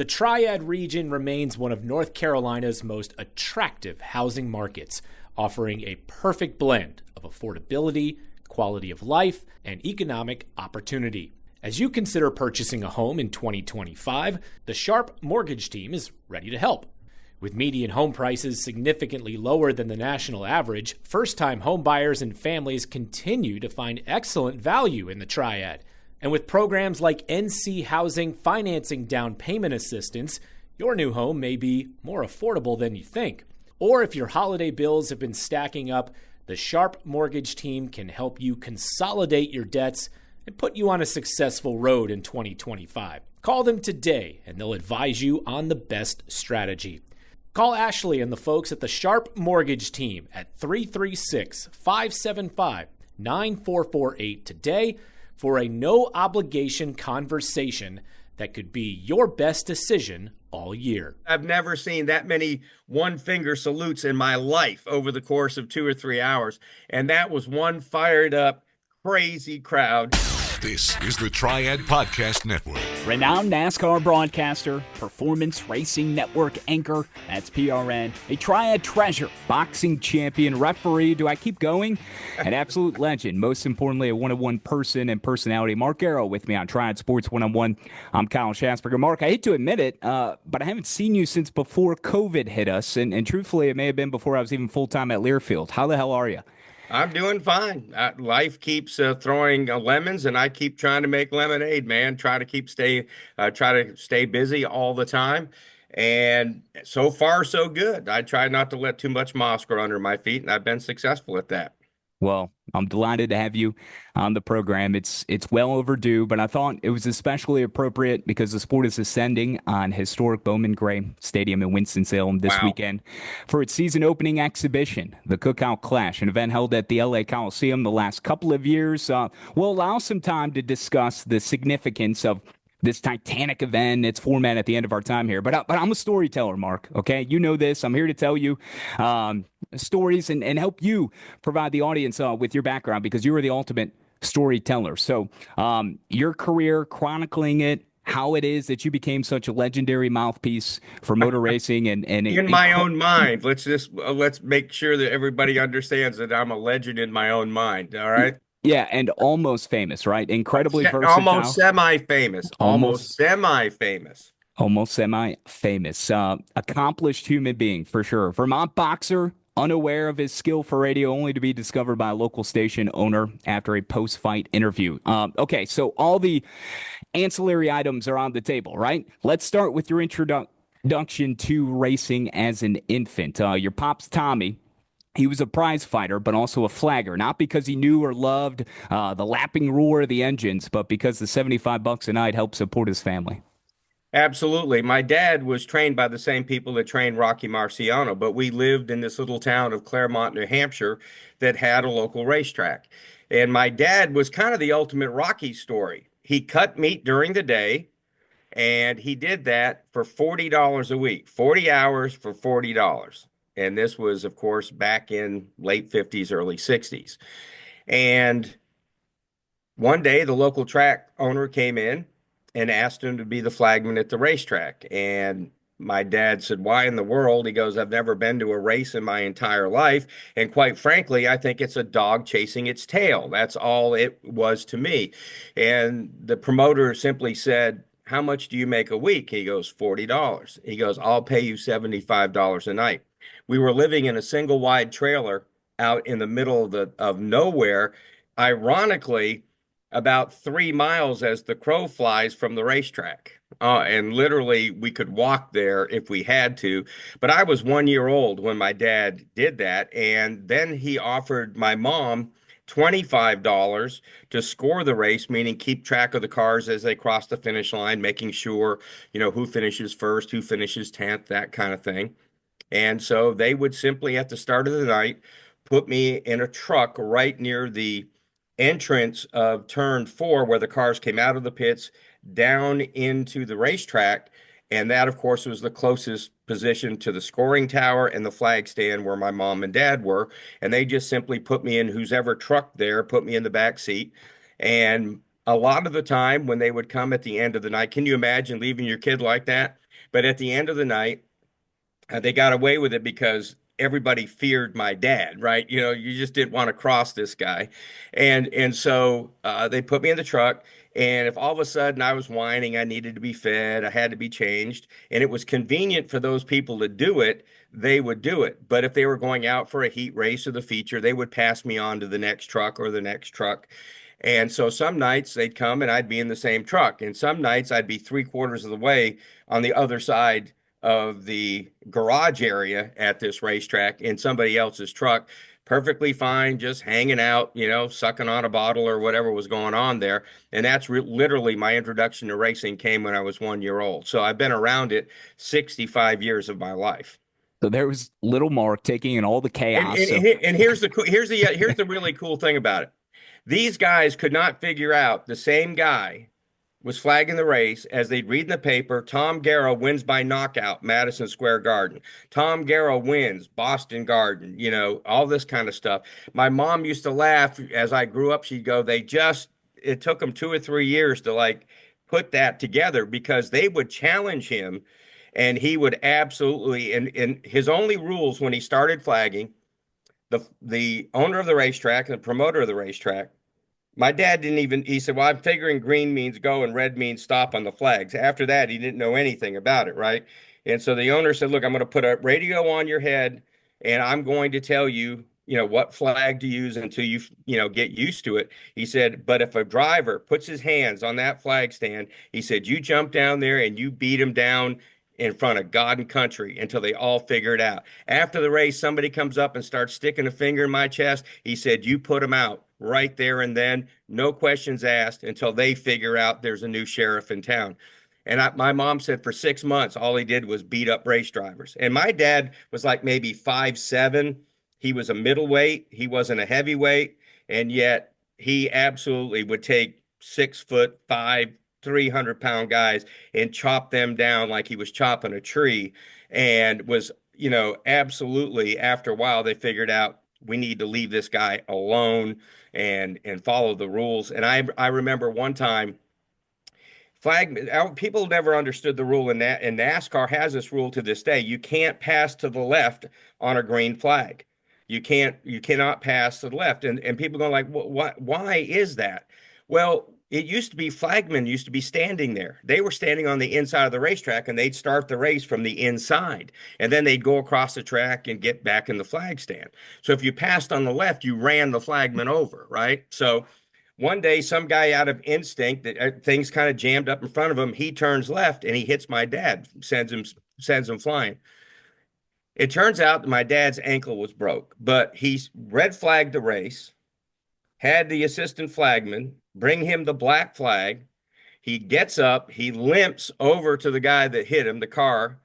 The Triad region remains one of North Carolina's most attractive housing markets, offering a perfect blend of affordability, quality of life, and economic opportunity. As you consider purchasing a home in 2025, the Sharp Mortgage Team is ready to help. With median home prices significantly lower than the national average, first-time home buyers and families continue to find excellent value in the Triad. And with programs like NC Housing Financing Down Payment Assistance, your new home may be more affordable than you think. Or if your holiday bills have been stacking up, the Sharp Mortgage Team can help you consolidate your debts and put you on a successful road in 2025. Call them today, and they'll advise you on the best strategy. Call Ashley and the folks at the Sharp Mortgage Team at 336-575-9448 today for a no-obligation conversation that could be your best decision all year. I've never seen that many one-finger salutes in my life over the course of 2 or 3 hours, and that was one fired-up, crazy crowd. This is the Triad Podcast Network. Renowned NASCAR broadcaster, Performance Racing Network anchor, that's PRN, a Triad treasure, boxing champion, referee, do I keep going? An absolute legend, most importantly, a one-on-one person and personality. Mark Garrow with me on Triad Sports One-on-One. I'm Kyle Schassburger. Mark, I hate to admit it, but I haven't seen you since before COVID hit us, and truthfully, it may have been before I was even full-time at Learfield. How the hell are you? I'm doing fine. Life keeps throwing lemons, and I keep trying to make lemonade, man. Try to stay busy all the time. And so far, so good. I try not to let too much moss grow under my feet, and I've been successful at that. Well, I'm delighted to have you on the program. It's well overdue, but I thought it was especially appropriate because the sport is ascending on historic Bowman Gray Stadium in Winston-Salem this weekend for its season opening exhibition, the Cookout Clash, an event held at the LA Coliseum the last couple of years. We'll allow some time to discuss the significance of this titanic event, its format at the end of our time here. But I'm a storyteller, Mark, okay? You know this. I'm here to tell you stories and help you provide the audience with your background because you are the ultimate storyteller. So your career, chronicling it, how it is that you became such a legendary mouthpiece for motor racing and in my own mind. Let's make sure that everybody understands that I'm a legend in my own mind, all right? Yeah, and almost famous, right? Incredibly versatile. Almost semi-famous. Almost semi-famous. Almost semi-famous. Accomplished human being, for sure. Vermont boxer, unaware of his skill for radio, only to be discovered by a local station owner after a post-fight interview. Okay, so all the ancillary items are on the table, right? Let's start with your introduction to racing as an infant. Your pop's Tommy. He was a prize fighter, but also a flagger, not because he knew or loved the lapping roar of the engines, but because the $75 a night helped support his family. Absolutely. My dad was trained by the same people that trained Rocky Marciano, but we lived in this little town of Claremont, New Hampshire that had a local racetrack. And my dad was kind of the ultimate Rocky story. He cut meat during the day, and he did that for $40 a week, 40 hours for $40. And this was, of course, back in late 50s, early 60s. And one day, the local track owner came in and asked him to be the flagman at the racetrack. And my dad said, "Why in the world?" He goes, "I've never been to a race in my entire life. And quite frankly, I think it's a dog chasing its tail. That's all it was to me." And the promoter simply said, "How much do you make a week?" He goes, $40. He goes, "I'll pay you $75 a night." We were living in a single wide trailer out in the middle of nowhere, ironically, about 3 miles as the crow flies from the racetrack. And literally we could walk there if we had to. But I was 1 year old when my dad did that. And then he offered my mom $25 to score the race, meaning keep track of the cars as they cross the finish line, making sure, who finishes first, who finishes 10th, that kind of thing. And so they would simply, at the start of the night, put me in a truck right near the entrance of turn 4, where the cars came out of the pits down into the racetrack. And that, of course, was the closest position to the scoring tower and the flag stand where my mom and dad were. And they just simply put me in who's ever truck there, put me in the back seat. And a lot of the time when they would come at the end of the night, can you imagine leaving your kid like that? But at the end of the night, they got away with it because everybody feared my dad, right? You know, you just didn't want to cross this guy. And so they put me in the truck. And if all of a sudden I was whining, I needed to be fed, I had to be changed, and it was convenient for those people to do it, they would do it. But if they were going out for a heat race or the feature, they would pass me on to the next truck or the next truck. And so some nights they'd come and I'd be in the same truck. And some nights I'd be three-quarters of the way on the other side of the garage area at this racetrack in somebody else's truck, perfectly fine, just hanging out, you know, sucking on a bottle or whatever was going on there. And that's literally my introduction to racing came when I was 1 year old. So I've been around it 65 years of my life. So there was little Mark taking in all the And chaos. and, and here's the really cool thing about it. These guys could not figure out the same guy was flagging the race as they'd read in the paper. Tom Garrow wins by knockout, Madison Square Garden. Tom Garrow wins, Boston Garden, you know, all this kind of stuff. My mom used to laugh as I grew up. She'd go, it took them 2 or 3 years to like put that together because they would challenge him and he would absolutely, and his only rules when he started flagging, the owner of the racetrack and the promoter of the racetrack, my dad didn't even, he said, well, I'm figuring green means go and red means stop on the flags. After that, he didn't know anything about it, right? And so the owner said, look, I'm going to put a radio on your head and I'm going to tell you, you know, what flag to use until you get used to it. He said, but if a driver puts his hands on that flag stand, he said, you jump down there and you beat him down in front of God and country until they all figure it out. After the race, somebody comes up and starts sticking a finger in my chest. He said, you put them out right there and then, no questions asked until they figure out there's a new sheriff in town. And my mom said for 6 months, all he did was beat up race drivers. And my dad was like maybe 5'7". He was a middleweight. He wasn't a heavyweight. And yet he absolutely would take 6'5", 300-pound guys and chop them down like he was chopping a tree, and was, you know, absolutely, after a while they figured out we need to leave this guy alone and follow the rules. And I remember one time people never understood the rule in that, and NASCAR has this rule to this day. You can't pass to the left on a green flag. You cannot pass to the left. And people go like, why is that? Well, it used to be flagmen used to be standing there. They were standing on the inside of the racetrack and they'd start the race from the inside. And then they'd go across the track and get back in the flag stand. So if you passed on the left, you ran the flagman over, right? So one day, some guy out of instinct, things kind of jammed up in front of him. He turns left and he hits my dad, sends him flying. It turns out that my dad's ankle was broke, but he red flagged the race, had the assistant flagman bring him the black flag. He gets up, he limps over to the guy that hit him, the car,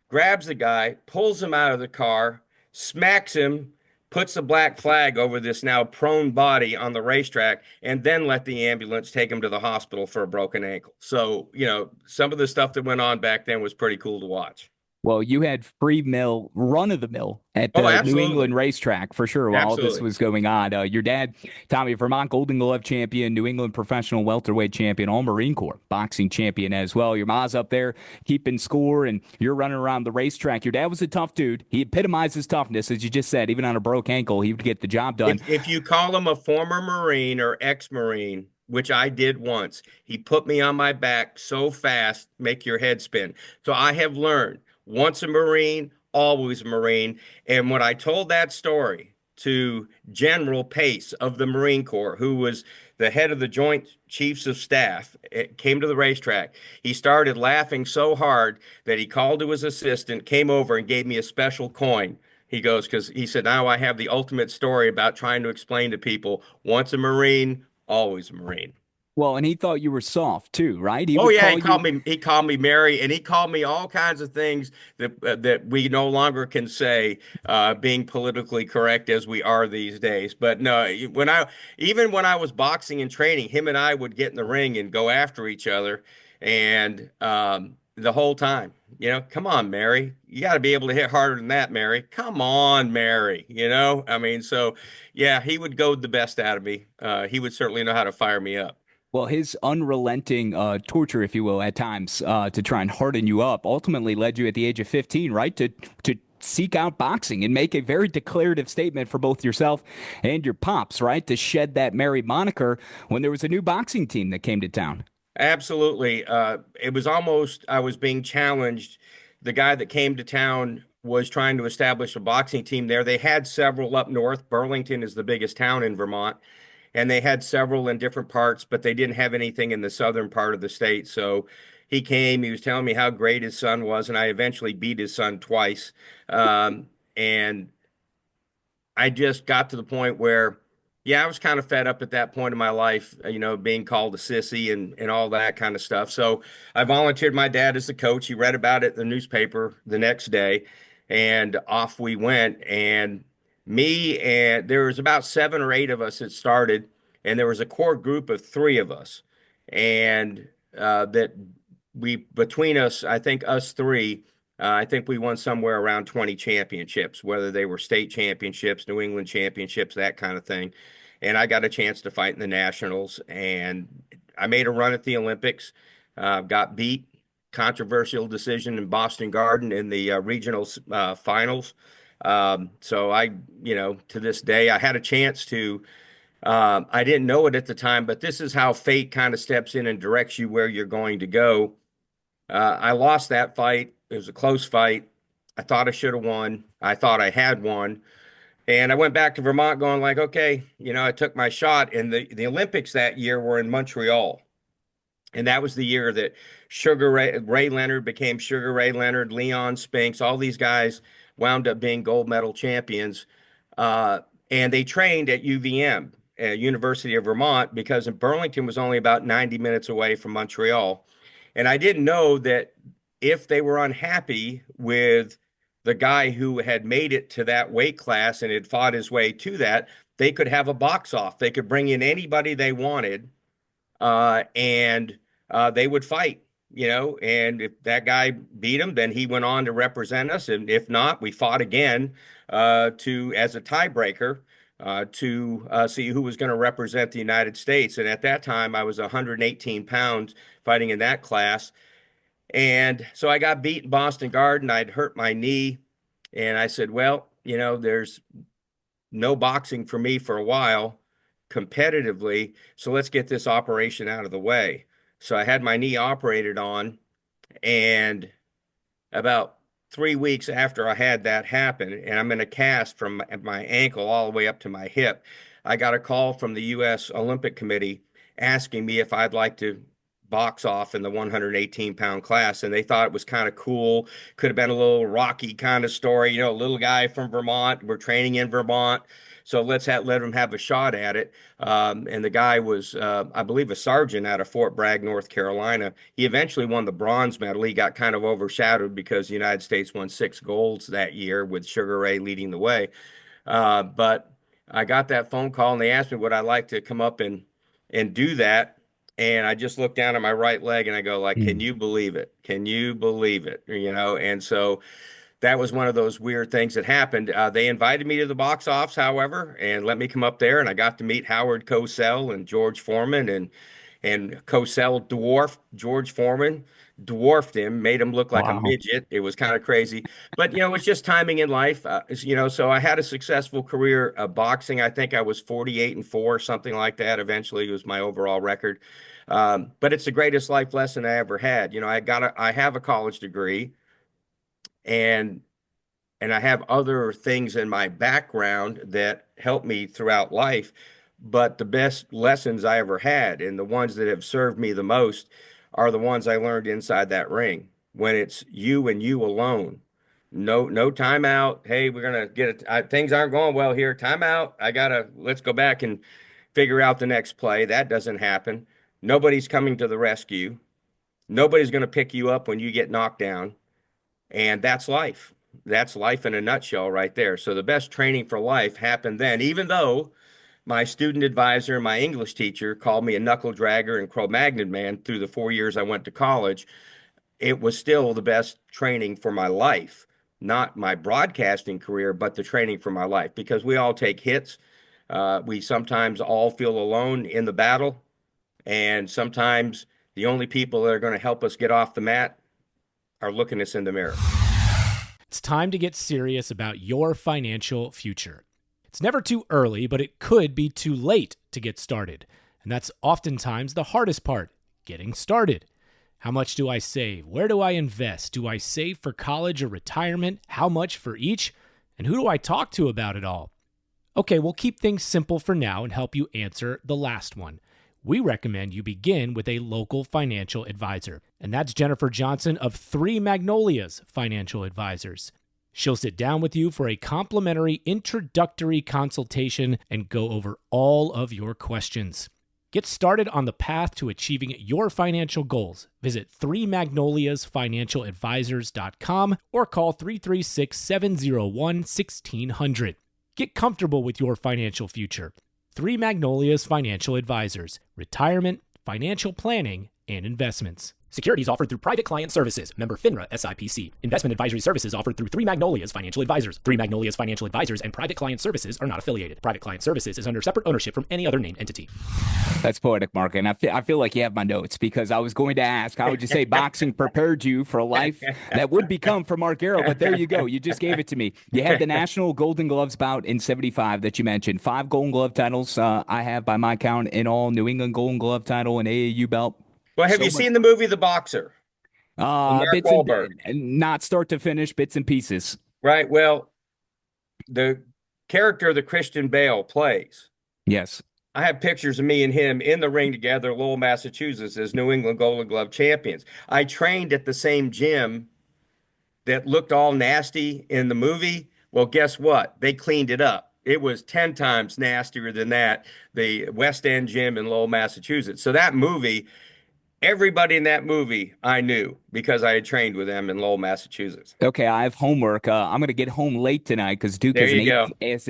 grabs the guy, pulls him out of the car, smacks him, puts the black flag over this now prone body on the racetrack, and then let the ambulance take him to the hospital for a broken ankle. So, you know, some of the stuff that went on back then was pretty cool to watch. Well, you had free mill, run of the mill at the New England racetrack for sure while all this was going on. Your dad, Tommy, Vermont Golden Glove champion, New England professional welterweight champion, all Marine Corps boxing champion as well. Your mom's up there keeping score and you're running around the racetrack. Your dad was a tough dude. He epitomizes toughness, as you just said. Even on a broke ankle, he would get the job done. If you call him a former Marine or ex-Marine, which I did once, he put me on my back so fast, make your head spin. So I have learned, once a Marine, always a Marine. And when I told that story to General Pace of the Marine Corps, who was the head of the Joint Chiefs of Staff, it came to the racetrack, he started laughing so hard that he called to his assistant, came over and gave me a special coin. He goes, because he said, now I have the ultimate story about trying to explain to people, once a Marine, always a Marine. Well, and he thought you were soft too, right? He called me Mary, and he called me all kinds of things that we no longer can say, being politically correct as we are these days. But no, when I was boxing and training, him and I would get in the ring and go after each other, and the whole time, you know, come on, Mary, you got to be able to hit harder than that, Mary. Come on, Mary. You know, I mean, so yeah, he would goad the best out of me. He would certainly know how to fire me up. Well, his unrelenting torture, if you will, at times to try and harden you up, ultimately led you at the age of 15, right, to seek out boxing and make a very declarative statement for both yourself and your pops, right, to shed that Mary moniker when there was a new boxing team that came to town. Absolutely. It was almost, I was being challenged. The guy that came to town was trying to establish a boxing team there. They had several up north. Burlington is the biggest town in Vermont, and they had several in different parts, but they didn't have anything in the southern part of the state. So he came, he was telling me how great his son was, and I eventually beat his son twice. And I just got to the point where, yeah, I was kind of fed up at that point in my life, being called a sissy and all that kind of stuff. So I volunteered my dad as the coach. He read about it in the newspaper the next day, and off we went. And there was about 7 or 8 of us that started, and there was a core group of 3 of us. And that between us, I think us 3, I think we won somewhere around 20 championships, whether they were state championships, New England championships, that kind of thing. And I got a chance to fight in the nationals, and I made a run at the Olympics. Got beat, controversial decision in Boston Garden in the regional finals. So to this day, I had a chance to. I didn't know it at the time, but this is how fate kind of steps in and directs you where you're going to go. I lost that fight. It was a close fight. I thought I should have won. I thought I had won. And I went back to Vermont going like, okay, I took my shot. And the Olympics that year were in Montreal. And that was the year that Ray Leonard became Sugar Ray Leonard, Leon Spinks, all these guys wound up being gold medal champions. And they trained at UVM, University of Vermont, because Burlington was only about 90 minutes away from Montreal. And I didn't know that if they were unhappy with the guy who had made it to that weight class and had fought his way to that, they could have a box off. They could bring in anybody they wanted, and they would fight, and if that guy beat him, then he went on to represent us. And if not, we fought again as a tiebreaker to see who was going to represent the United States. And at that time, I was 118 pounds fighting in that class. And so I got beat in Boston Garden. I'd hurt my knee. And I said, well, there's no boxing for me for a while competitively. So let's get this operation out of the way. So I had my knee operated on. And about 3 weeks after I had that happen, and I'm in a cast from my ankle all the way up to my hip, I got a call from the U.S. Olympic Committee asking me if I'd like to box off in the 118-pound class. And they thought it was kind of cool. Could have been a little Rocky kind of story, a little guy from Vermont. We're training in Vermont, so let him have a shot at it. And the guy was, I believe, a sergeant out of Fort Bragg, North Carolina. He eventually won the bronze medal. He got kind of overshadowed because the United States won 6 golds that year with Sugar Ray leading the way. But I got that phone call, and they asked me would I like to come up and do that. And I just looked down at my right leg and I go like, can you believe it? Can you believe it? And so that was one of those weird things that happened. They invited me to the box office, however, and let me come up there, and I got to meet Howard Cosell and George Foreman, and Cosell George Foreman dwarfed him, made him look like a midget. It was kind of crazy, but it's just timing in life. So I had a successful career of boxing. I think I was 48-4, something like that. Eventually, it was my overall record. But it's the greatest life lesson I ever had. I have a college degree, and I have other things in my background that help me throughout life. But the best lessons I ever had, and the ones that have served me the most, are the ones I learned inside that ring, when it's you and you alone. No timeout. Hey, we're gonna get it. Things aren't going well here. Timeout. Let's go back and figure out the next play. That doesn't happen. Nobody's coming to the rescue. Nobody's going to pick you up when you get knocked down. And that's life. That's life in a nutshell right there. So the best training for life happened then, even though my student advisor, my English teacher, called me a knuckle dragger and Cro-Magnon man through the 4 years I went to college. It was still the best training for my life, not my broadcasting career, but the training for my life, because we all take hits. We sometimes all feel alone in the battle. And sometimes the only people that are going to help us get off the mat are looking us in the mirror. It's time to get serious about your financial future. It's never too early, but it could be too late to get started. And that's oftentimes the hardest part, getting started. How much do I save? Where do I invest? Do I save for college or retirement? How much for each? And who do I talk to about it all? Okay, we'll keep things simple for now and help you answer the last one. We recommend you begin with a local financial advisor. And that's Jennifer Johnson of Three Magnolias Financial Advisors. She'll sit down with you for a complimentary introductory consultation and go over all of your questions. Get started on the path to achieving your financial goals. Visit 3magnoliasfinancialadvisors.com or call 336-701-1600. Get comfortable with your financial future. Three Magnolias Financial Advisors. Retirement, financial planning, and investments. Securities offered through Private Client Services. Member FINRA SIPC. Investment advisory services offered through Three Magnolias Financial Advisors. Three Magnolias Financial Advisors and Private Client Services are not affiliated. Private Client Services is under separate ownership from any other named entity. That's poetic, Mark. And I feel like you have my notes, because I was going to ask, how would you say boxing prepared you for a life that would become for Mark Garrow? But there you go. You just gave it to me. You had the National Golden Gloves bout in 75 that you mentioned. 5 Golden Glove titles I have by my count in all. New England Golden Glove title and AAU belt. Well, have you seen the movie The Boxer? Mark Bits Wahlberg. and not start to finish, bits and pieces. Right. Well, the character that Christian Bale plays. Yes. I have pictures of me and him in the ring together, Lowell, Massachusetts, as New England Golden Glove champions. I trained at the same gym that looked all nasty in the movie. Well, guess what? They cleaned it up. It was 10 times nastier than that, the West End gym in Lowell, Massachusetts. So that movie, everybody in that movie I knew because I had trained with them in Lowell, Massachusetts. Okay, I have homework. I'm going to get home late tonight because Duke is an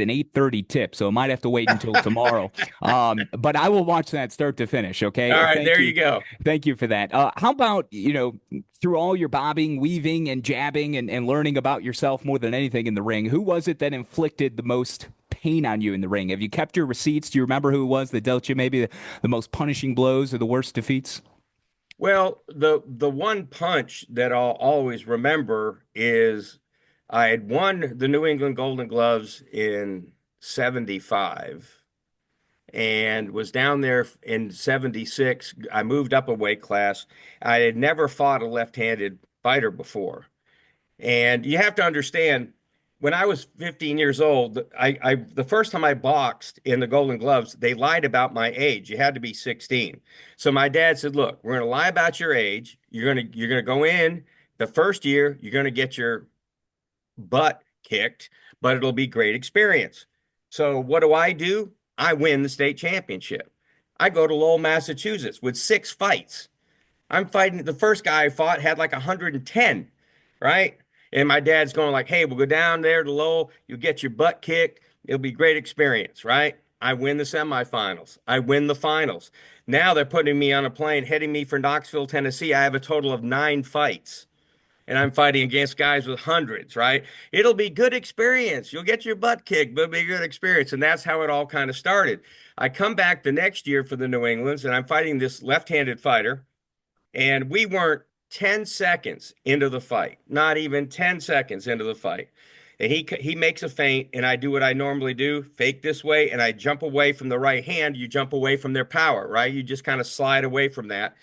8:30 tip, so I might have to wait until tomorrow. But I will watch that start to finish, okay? All right, there you go. Thank you for that. How about, through all your bobbing, weaving, and jabbing and learning about yourself more than anything in the ring, who was it that inflicted the most pain on you in the ring? Have you kept your receipts? Do you remember who it was that dealt you maybe the most punishing blows or the worst defeats? Well, the one punch that I'll always remember is I had won the New England Golden Gloves in 75 and was down there in 76. I moved up a weight class. I had never fought a left-handed fighter before. And you have to understand, when I was 15 years old, the first time I boxed in the Golden Gloves, they lied about my age. You had to be 16. So my dad said, "Look, we're going to lie about your age. You're going to go in the first year. You're going to get your butt kicked, but it'll be great experience." So what do? I win the state championship. I go to Lowell, Massachusetts with 6 fights. I'm fighting. The first guy I fought had like 110, right? And my dad's going like, "Hey, we'll go down there to Lowell. You'll get your butt kicked. It'll be great experience," right? I win the semifinals. I win the finals. Now they're putting me on a plane, heading me for Knoxville, Tennessee. I have a total of 9 fights. And I'm fighting against guys with hundreds, right? It'll be good experience. You'll get your butt kicked, but it'll be a good experience. And that's how it all kind of started. I come back the next year for the New Englands, and I'm fighting this left-handed fighter. And we weren't 10 seconds into the fight, not even 10 seconds into the fight. And he makes a feint, and I do what I normally do, fake this way, and I jump away from the right hand. You jump away from their power, right? You just kind of slide away from that.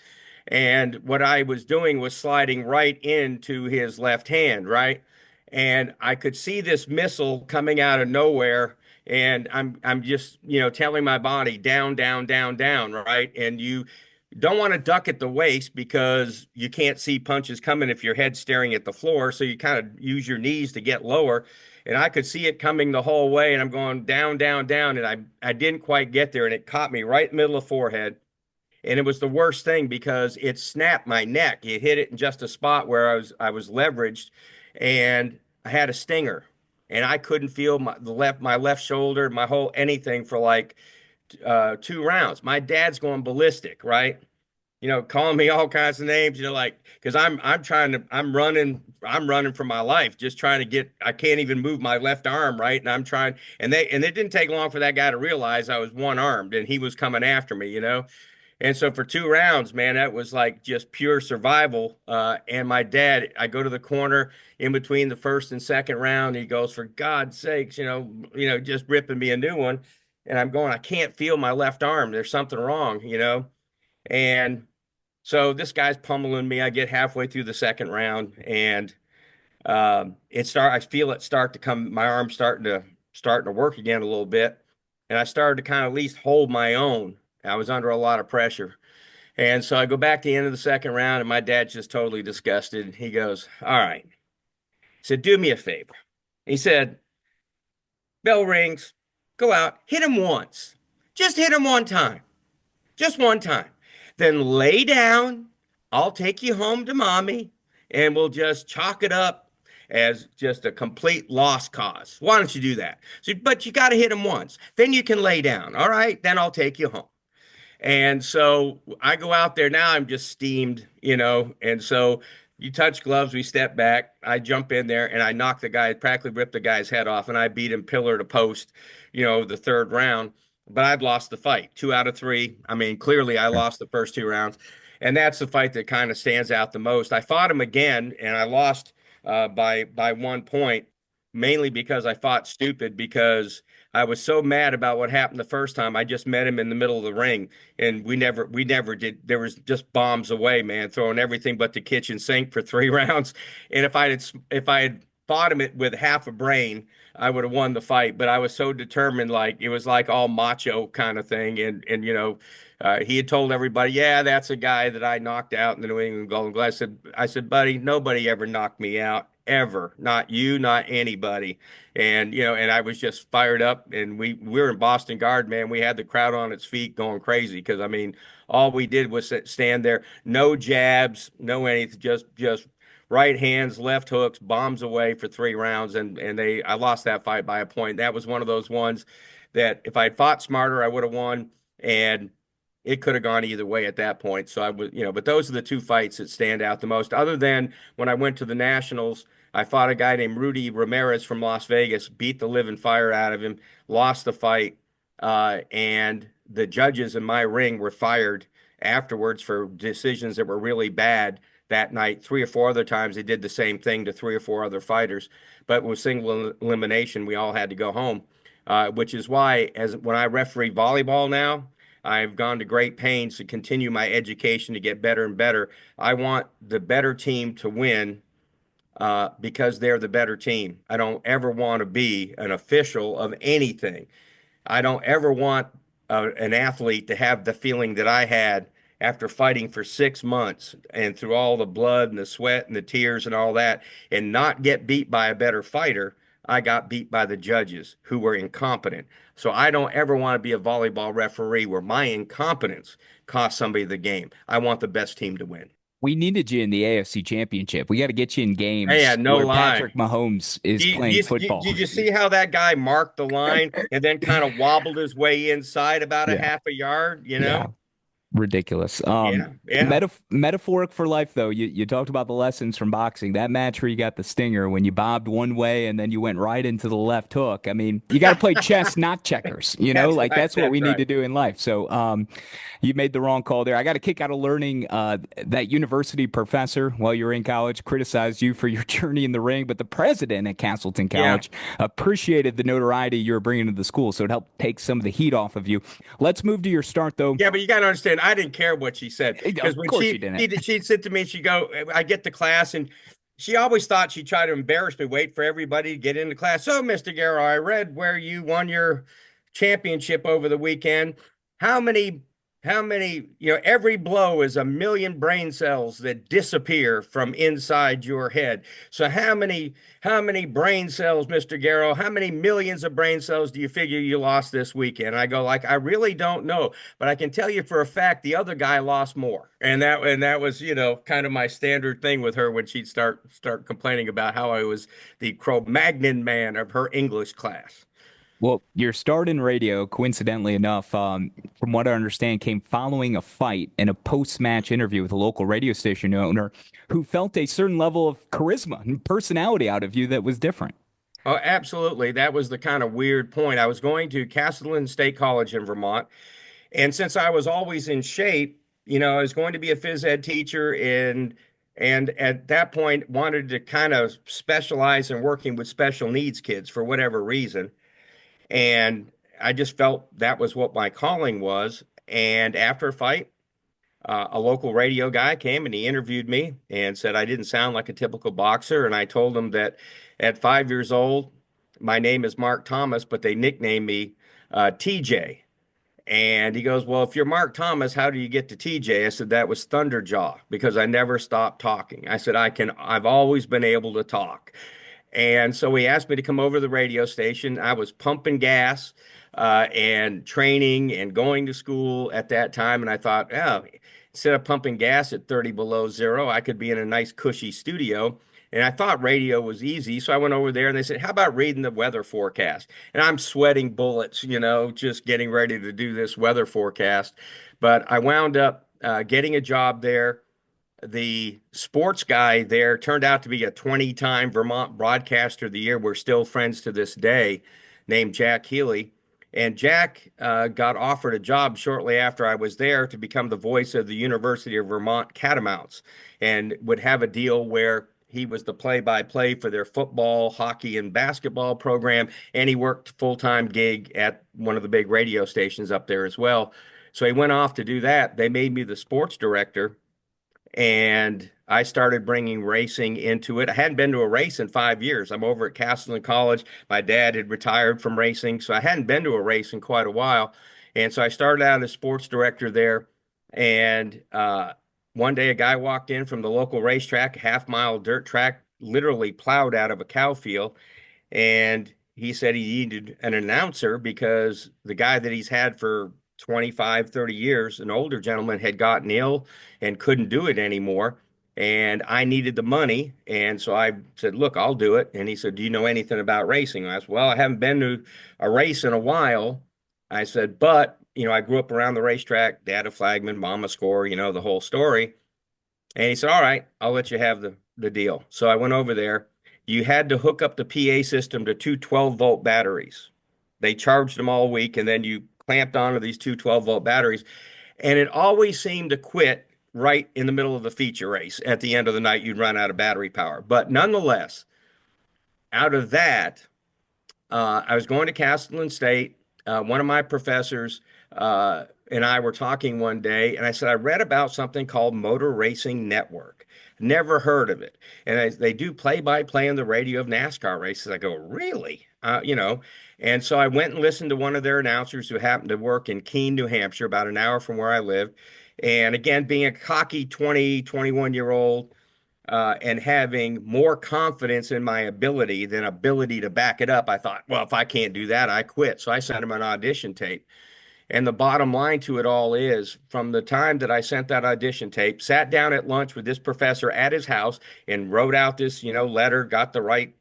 And what I was doing was sliding right into his left hand, right? And I could see this missile coming out of nowhere, and I'm just, telling my body down, down, down, down, right? And you don't want to duck at the waist because you can't see punches coming if your head's staring at the floor. So you kind of use your knees to get lower. And I could see it coming the whole way. And I'm going down, down, down. And I didn't quite get there. And it caught me right in the middle of the forehead. And it was the worst thing because it snapped my neck. It hit it in just a spot where I was leveraged. And I had a stinger. And I couldn't feel my left shoulder, my whole anything for like 2 rounds. My dad's going ballistic, right? Calling me all kinds of names, because I'm running for my life, just trying to get, I can't even move my left arm, right? And I'm trying, and it didn't take long for that guy to realize I was one-armed and he was coming after me, And so for 2 rounds, man, that was like just pure survival. And my dad, I go to the corner in between the first and second round. He goes, "For God's sakes, just ripping me a new one." And I'm going, "I can't feel my left arm. There's something wrong. And so this guy's pummeling me. I get halfway through the second round, and I feel it start to come. My arm's starting to work again a little bit, and I started to kind of at least hold my own. I was under a lot of pressure. And so I go back to the end of the second round, and my dad's just totally disgusted. He goes, "All right." He said, "Do me a favor." He said, "Bell rings. Go out. Hit him once. Just hit him one time. Just one time. Then lay down. I'll take you home to mommy, and we'll just chalk it up as just a complete lost cause. Why don't you do that? So, but you got to hit him once. Then you can lay down. All right. Then I'll take you home." And so I go out there now, I'm just steamed. And so you touch gloves, we step back, I jump in there and I knock the guy, practically rip the guy's head off, and I beat him pillar to post, the third round. But I'd lost the fight 2 out of 3. I mean, clearly I lost the first 2 rounds. And that's the fight that kind of stands out the most. I fought him again and I lost by 1 point, mainly because I fought stupid, because I was so mad about what happened the first time. I just met him in the middle of the ring, and we never did. There was just bombs away, man, throwing everything but the kitchen sink for 3 rounds. And if I had fought him with half a brain, I would have won the fight. But I was so determined, like it was like all macho kind of thing. And he had told everybody, "Yeah, that's a guy that I knocked out in the New England Golden Glove." I said, "Buddy, nobody ever knocked me out. Ever. Not you, not anybody." And I was just fired up, and we were in Boston Garden, man. We had the crowd on its feet going crazy, because I mean, all we did was stand there, no jabs, no anything, just right hands, left hooks, bombs away for 3 rounds, and I lost that fight by a point. That was one of those ones that if I'd fought smarter, I would have won, and it could have gone either way at that point. So but those are the 2 fights that stand out the most. Other than when I went to the Nationals, I fought a guy named Rudy Ramirez from Las Vegas, beat the living fire out of him, lost the fight, and the judges in my ring were fired afterwards for decisions that were really bad that night. 3 or 4 other times they did the same thing to 3 or 4 other fighters, but with single elimination, we all had to go home, which is why, when I referee volleyball now, I've gone to great pains to continue my education to get better and better. I want the better team to win, because they're the better team. I don't ever want to be an official of anything. I don't ever want an athlete to have the feeling that I had after fighting for 6 months and through all the blood and the sweat and the tears and all that, and not get beat by a better fighter. I got beat by the judges, who were incompetent. So I don't ever want to be a volleyball referee where my incompetence cost somebody the game. I want the best team to win. We needed you in the AFC Championship. We got to get you in games no where lie. Patrick Mahomes is playing football. Did you see how that guy marked the line and then kind of wobbled his way inside about a half a yard, Yeah. Ridiculous. Yeah. Metaphoric for life, though. You talked about the lessons from boxing. That match where you got the stinger when you bobbed one way and then you went right into the left hook. I mean, you got to play chess, not checkers. That's what we need to do in life. So you made the wrong call there. I got a kick out of learning that university professor while you were in college criticized you for your journey in the ring, but the president at Castleton College appreciated the notoriety you were bringing to the school, so it helped take some of the heat off of you. Let's move to your start, though. Yeah, but you got to understand, I didn't care what she said, because when she'd sit to me, she'd go, I get to class, and she always thought she'd try to embarrass me, wait for everybody to get into class. "So, Mr. Garrow, I read where you won your championship over the weekend. How many, every blow is 1,000,000 brain cells that disappear from inside your head. So how many brain cells, Mr. Garrow, how many millions of brain cells do you figure you lost this weekend?" I go, I really don't know, but I can tell you for a fact the other guy lost more. And that was, kind of my standard thing with her when she'd start complaining about how I was the Cro-Magnon man of her English class. Well, your start in radio, coincidentally enough, from what I understand, came following a fight in a post-match interview with a local radio station owner who felt a certain level of charisma and personality out of you that was different. Oh, absolutely. That was the kind of weird point. I was going to Castleton State College in Vermont, And since I was always in shape, I was going to be a phys ed teacher and at that point wanted to kind of specialize in working with special needs kids for whatever reason. And I just felt that was what my calling was. And after a fight, a local radio guy came and he interviewed me and said I didn't sound like a typical boxer. And I told him that at 5 years old, my name is Mark Thomas, but they nicknamed me TJ. And he goes, well, if you're Mark Thomas, how do you get to TJ? I said, that was Thunderjaw because I never stopped talking. I said, I've always been able to talk. And so he asked me to come over to the radio station. I was pumping gas and training and going to school at that time. And I thought, yeah, instead of pumping gas at 30 below zero, I could be in a nice cushy studio. And I thought radio was easy. So I went over there and they said, how about reading the weather forecast? And I'm sweating bullets, just getting ready to do this weather forecast. But I wound up getting a job there. The sports guy there turned out to be a 20-time Vermont Broadcaster of the Year. We're still friends to this day, named Jack Healy. And Jack got offered a job shortly after I was there to become the voice of the University of Vermont Catamounts and would have a deal where he was the play-by-play for their football, hockey, and basketball program. And he worked full-time gig at one of the big radio stations up there as well. So he went off to do that. They made me the sports director. And I started bringing racing into it. I hadn't been to a race in 5 years. I'm over at Castleton College. My dad had retired from racing, so I hadn't been to a race in quite a while. And so I started out as sports director there. And one day a guy walked in from the local racetrack, a half-mile dirt track, literally plowed out of a cow field. And he said he needed an announcer because the guy that he's had for 25, 30 years, an older gentleman had gotten ill and couldn't do it anymore. And I needed the money. And so I said, look, I'll do it. And he said, do you know anything about racing? I said, well, I haven't been to a race in a while. I said, but, I grew up around the racetrack, dad a flagman, mom a scorer, the whole story. And he said, all right, I'll let you have the deal. So I went over there. You had to hook up the PA system to two 12-volt batteries. They charged them all week, and then you clamped onto these two 12-volt batteries. And it always seemed to quit right in the middle of the feature race. At the end of the night, you'd run out of battery power. But nonetheless, out of that, I was going to Castleton State. One of my professors and I were talking one day, and I said, I read about something called Motor Racing Network. Never heard of it. And they do play-by-play on the radio of NASCAR races. I go, really? And so I went and listened to one of their announcers who happened to work in Keene, New Hampshire, about an hour from where I lived. And again, being a cocky 20, 21-year-old and having more confidence in my ability than ability to back it up, I thought, well, if I can't do that, I quit. So I sent him an audition tape. And the bottom line to it all is, from the time that I sent that audition tape, sat down at lunch with this professor at his house and wrote out this, letter, got the right,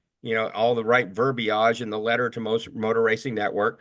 all the right verbiage in the letter to Motor Racing Network.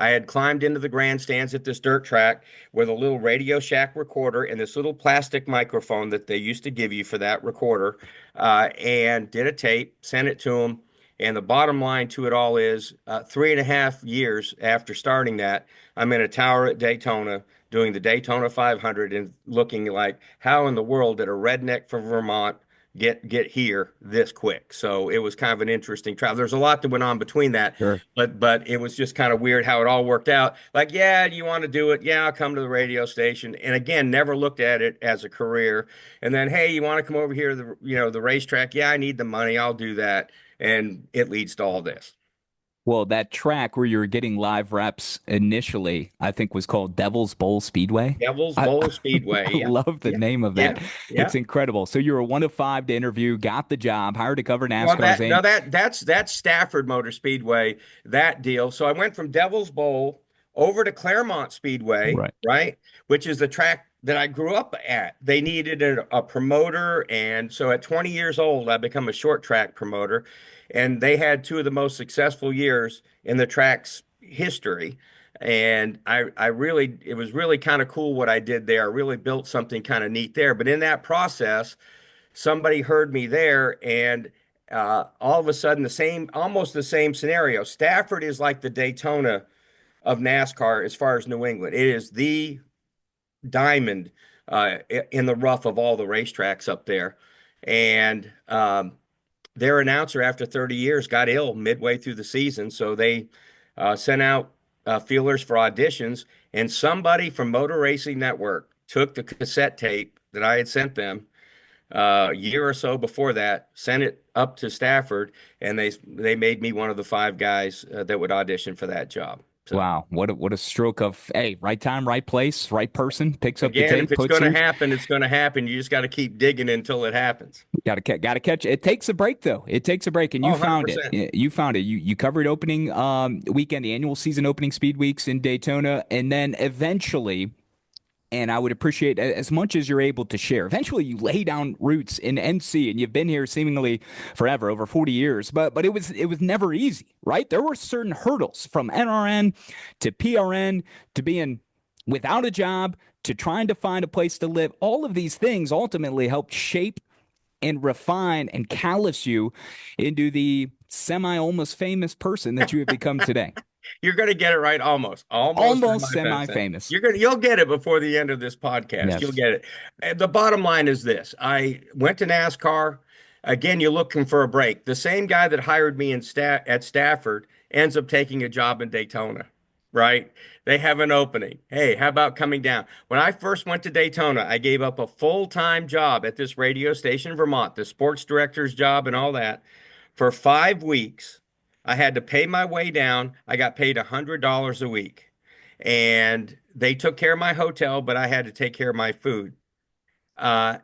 I had climbed into the grandstands at this dirt track with a little Radio Shack recorder and this little plastic microphone that they used to give you for that recorder, and did a tape, sent it to him. And the bottom line to it all is 3.5 years after starting that, I'm in a tower at Daytona doing the Daytona 500 and looking like, how in the world did a redneck from Vermont get here this quick? So it was kind of an interesting travel. There's a lot that went on between that, Sure. but it was just kind of weird how it all worked out. Like, yeah, do you want to do it? Yeah, I'll come to the radio station. And again, never looked at it as a career. And then, hey, you want to come over here to the racetrack? Yeah, I need the money. I'll do that. And it leads to all this. Well, that track where you were getting live reps initially, I think was called Devil's Bowl Speedway. Devil's Bowl Speedway. I love the name of that. Yeah. It's incredible. So you were one of five to interview, got the job, hired to cover NASCAR's Well, that's Stafford Motor Speedway, that deal. So I went from Devil's Bowl over to Claremont Speedway, right? Which is the track that I grew up at. They needed a promoter, and so at 20 years old, I become a short track promoter. And they had two of the most successful years in the track's history. And it was really kind of cool what I did there. I really built something kind of neat there. But in that process, somebody heard me there, and all of a sudden, almost the same scenario. Stafford is like the Daytona of NASCAR as far as New England. It is the diamond in the rough of all the racetracks up there. And their announcer, after 30 years, got ill midway through the season. So they sent out feelers for auditions. And somebody from Motor Racing Network took the cassette tape that I had sent them a year or so before that, sent it up to Stafford, and they made me one of the 5 guys that would audition for that job. So, Wow, what a stroke of, hey, right time, right place, right person picks up the again, if tape, it's puts going to you. happen, it's going to happen. You just got to keep digging until it happens. Gotta catch it. It takes a break though. It takes a break, and Oh, you found it. 100%. You found it. You covered opening weekend, the annual season opening speed weeks in Daytona, and then eventually. And I would appreciate as much as you're able to share. Eventually, you lay down roots in NC, and you've been here seemingly forever, over 40 years. But it was never easy, right? There were certain hurdles from NRN to PRN to being without a job to trying to find a place to live. All of these things ultimately helped shape and refine and callous you into the semi-almost famous person that you have become today. You're going to get it right, almost Semi-famous. You'll get it before the end of this podcast. Yes. You'll get it. And the bottom line is this: I went to NASCAR. Again, you're looking for a break. The same guy that hired me at Stafford ends up taking a job in Daytona, right? They have an opening. Hey, how about coming down? When I first went to Daytona, I gave up a full-time job at this radio station in Vermont, the sports director's job and all that, for 5 weeks. I had to pay my way down. I got paid $100 a week. And they took care of my hotel, but I had to take care of my food. I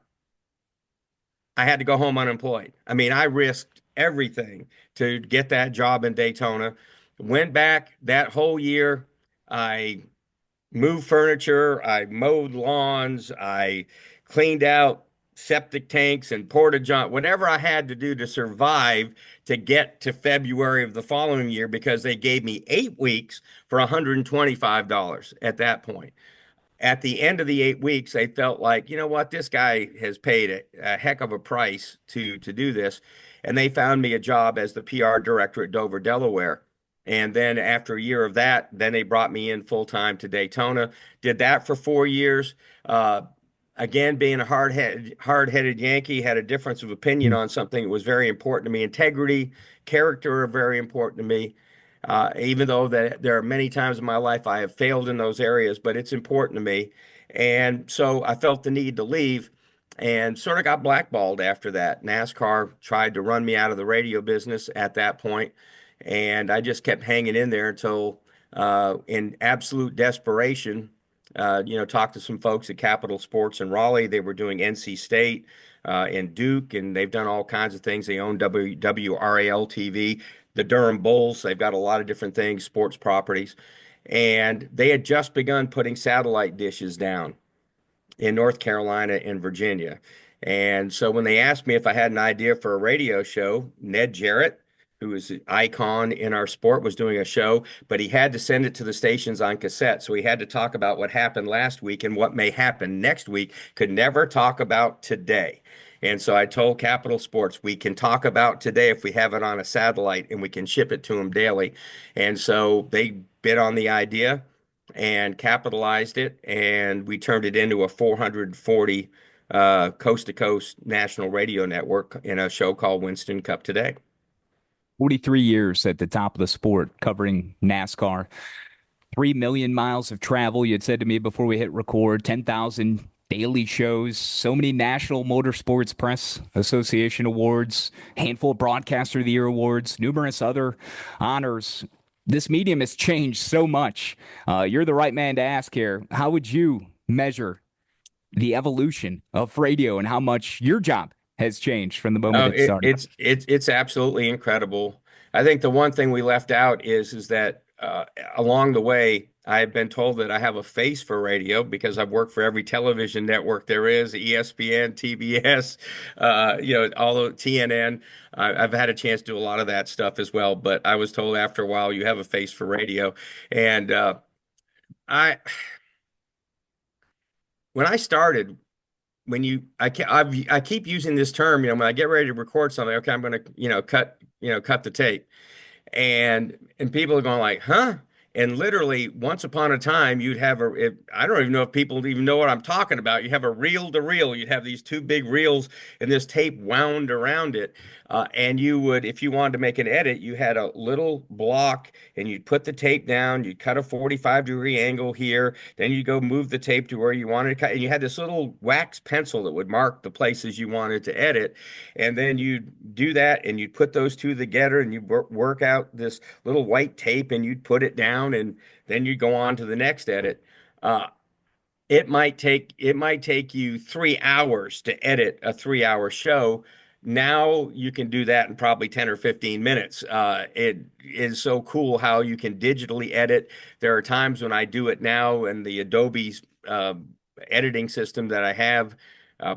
had to go home unemployed. I mean, I risked everything to get that job in Daytona. Went back that whole year. I moved furniture. I mowed lawns. I cleaned out septic tanks and porta john, whatever I had to do to survive to get to February of the following year, because they gave me 8 weeks for $125 at that point. At the end of the 8 weeks, they felt like, you know what, this guy has paid a heck of a price to do this. And they found me a job as the PR director at Dover, Delaware. And then after a year of that, then they brought me in full time to Daytona. Did that for 4 years. Again, being a hard-headed Yankee, had a difference of opinion on something that was very important to me. Integrity, character are very important to me. Even though there are many times in my life I have failed in those areas, but it's important to me. And so I felt the need to leave and sort of got blackballed after that. NASCAR tried to run me out of the radio business at that point, and I just kept hanging in there until, in absolute desperation, talked to some folks at Capital Sports in Raleigh. They were doing NC State and Duke, and they've done all kinds of things. They own WRAL TV, the Durham Bulls. They've got a lot of different things, sports properties. And they had just begun putting satellite dishes down in North Carolina and Virginia. And so when they asked me if I had an idea for a radio show, Ned Jarrett, who is an icon in our sport, was doing a show, but he had to send it to the stations on cassette. So he had to talk about what happened last week and what may happen next week, could never talk about today. And so I told Capital Sports, we can talk about today if we have it on a satellite and we can ship it to them daily. And so they bid on the idea and capitalized it, and we turned it into a 440 coast-to-coast national radio network in a show called Winston Cup Today. 43 years at the top of the sport covering NASCAR. 3 million miles of travel. You had said to me before we hit record, 10,000 daily shows, so many National Motorsports Press Association awards, handful of Broadcaster of the Year awards, numerous other honors. This medium has changed so much. You're the right man to ask here. How would you measure the evolution of radio and how much your job has changed from the moment it started? It's absolutely incredible. I think the one thing we left out is that along the way, I've been told that I have a face for radio because I've worked for every television network there is, ESPN, TBS, all of TNN. I've had a chance to do a lot of that stuff as well, but I was told after a while, you have a face for radio. And when I started, I keep using this term, when I get ready to record something, okay, I'm going to, cut the tape. And people are going like, huh? And literally, once upon a time, you'd have I don't even know if people even know what I'm talking about. You have a reel to reel. You'd have these two big reels and this tape wound around it. And you would, if you wanted to make an edit, you had a little block and you'd put the tape down. You'd cut a 45-degree angle here. Then you go move the tape to where you wanted to cut. And you had this little wax pencil that would mark the places you wanted to edit. And then you'd do that and you'd put those two together and you work out this little white tape and you'd put it down and then you'd go on to the next edit. It might take you 3 hours to edit a 3-hour show. Now you can do that in probably 10 or 15 minutes. It is so cool how you can digitally edit. There are times when I do it now in the Adobe editing system that I have,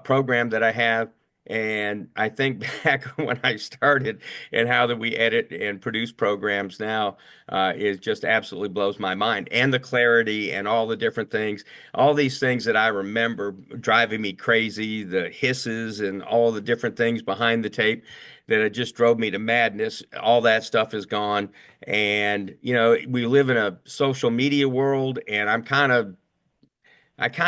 program that I have. And I think back when I started and how that we edit and produce programs now is just absolutely blows my mind. And the clarity and all the different things, all these things that I remember driving me crazy, the hisses and all the different things behind the tape that it just drove me to madness. All that stuff is gone. And, we live in a social media world and I kind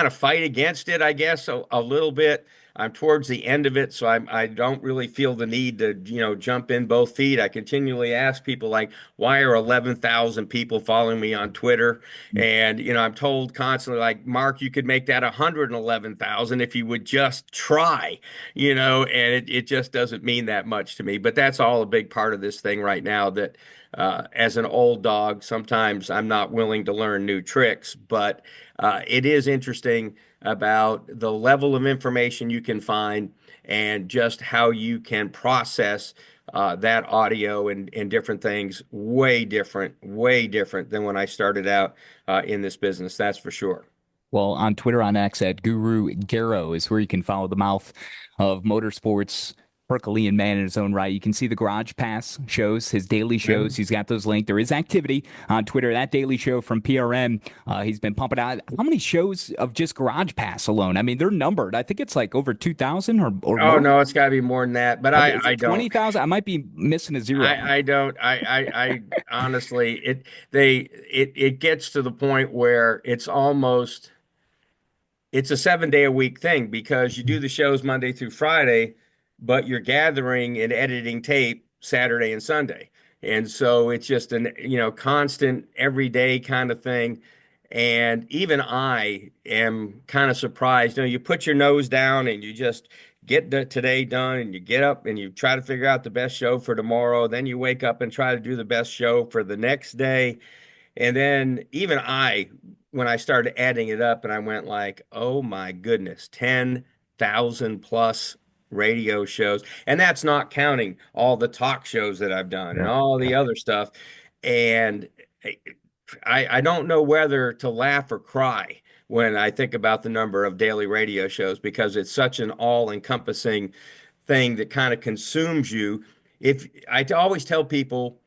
of fight against it, I guess, a little bit. I'm towards the end of it, so I don't really feel the need to, jump in both feet. I continually ask people like, why are 11,000 people following me on Twitter? And, I'm told constantly like, Mark, you could make that 111,000 if you would just try, and it just doesn't mean that much to me. But that's all a big part of this thing right now that as an old dog, sometimes I'm not willing to learn new tricks, but it is interesting about the level of information you can find and just how you can process that audio and different things. Way different than when I started out in this business. That's for sure. Well, on Twitter, on X, at Guru Garrow is where you can follow the mouth of motorsports. Herculean man in his own right. You can see the Garage Pass shows, his daily shows. He's got those linked. There is activity on Twitter. That daily show from PRM, he's been pumping out. How many shows of just Garage Pass alone? I mean, they're numbered. I think it's like over 2,000 or Oh, more. no, it's got to be more than that. But I don't. 20,000? I might be missing a zero. I don't. I honestly, it gets to the point where it's almost, it's a 7-day-a-week thing because you do the shows Monday through Friday, but you're gathering and editing tape Saturday and Sunday. And so it's just an, constant everyday kind of thing. And even I am kind of surprised. You put your nose down and you just get today done and you get up and you try to figure out the best show for tomorrow. Then you wake up and try to do the best show for the next day. And then even when I started adding it up and I went like, oh my goodness, 10,000 plus radio shows. And that's not counting all the talk shows that I've done and all the other stuff. And I don't know whether to laugh or cry when I think about the number of daily radio shows because it's such an all-encompassing thing that kind of consumes you. If I always tell people,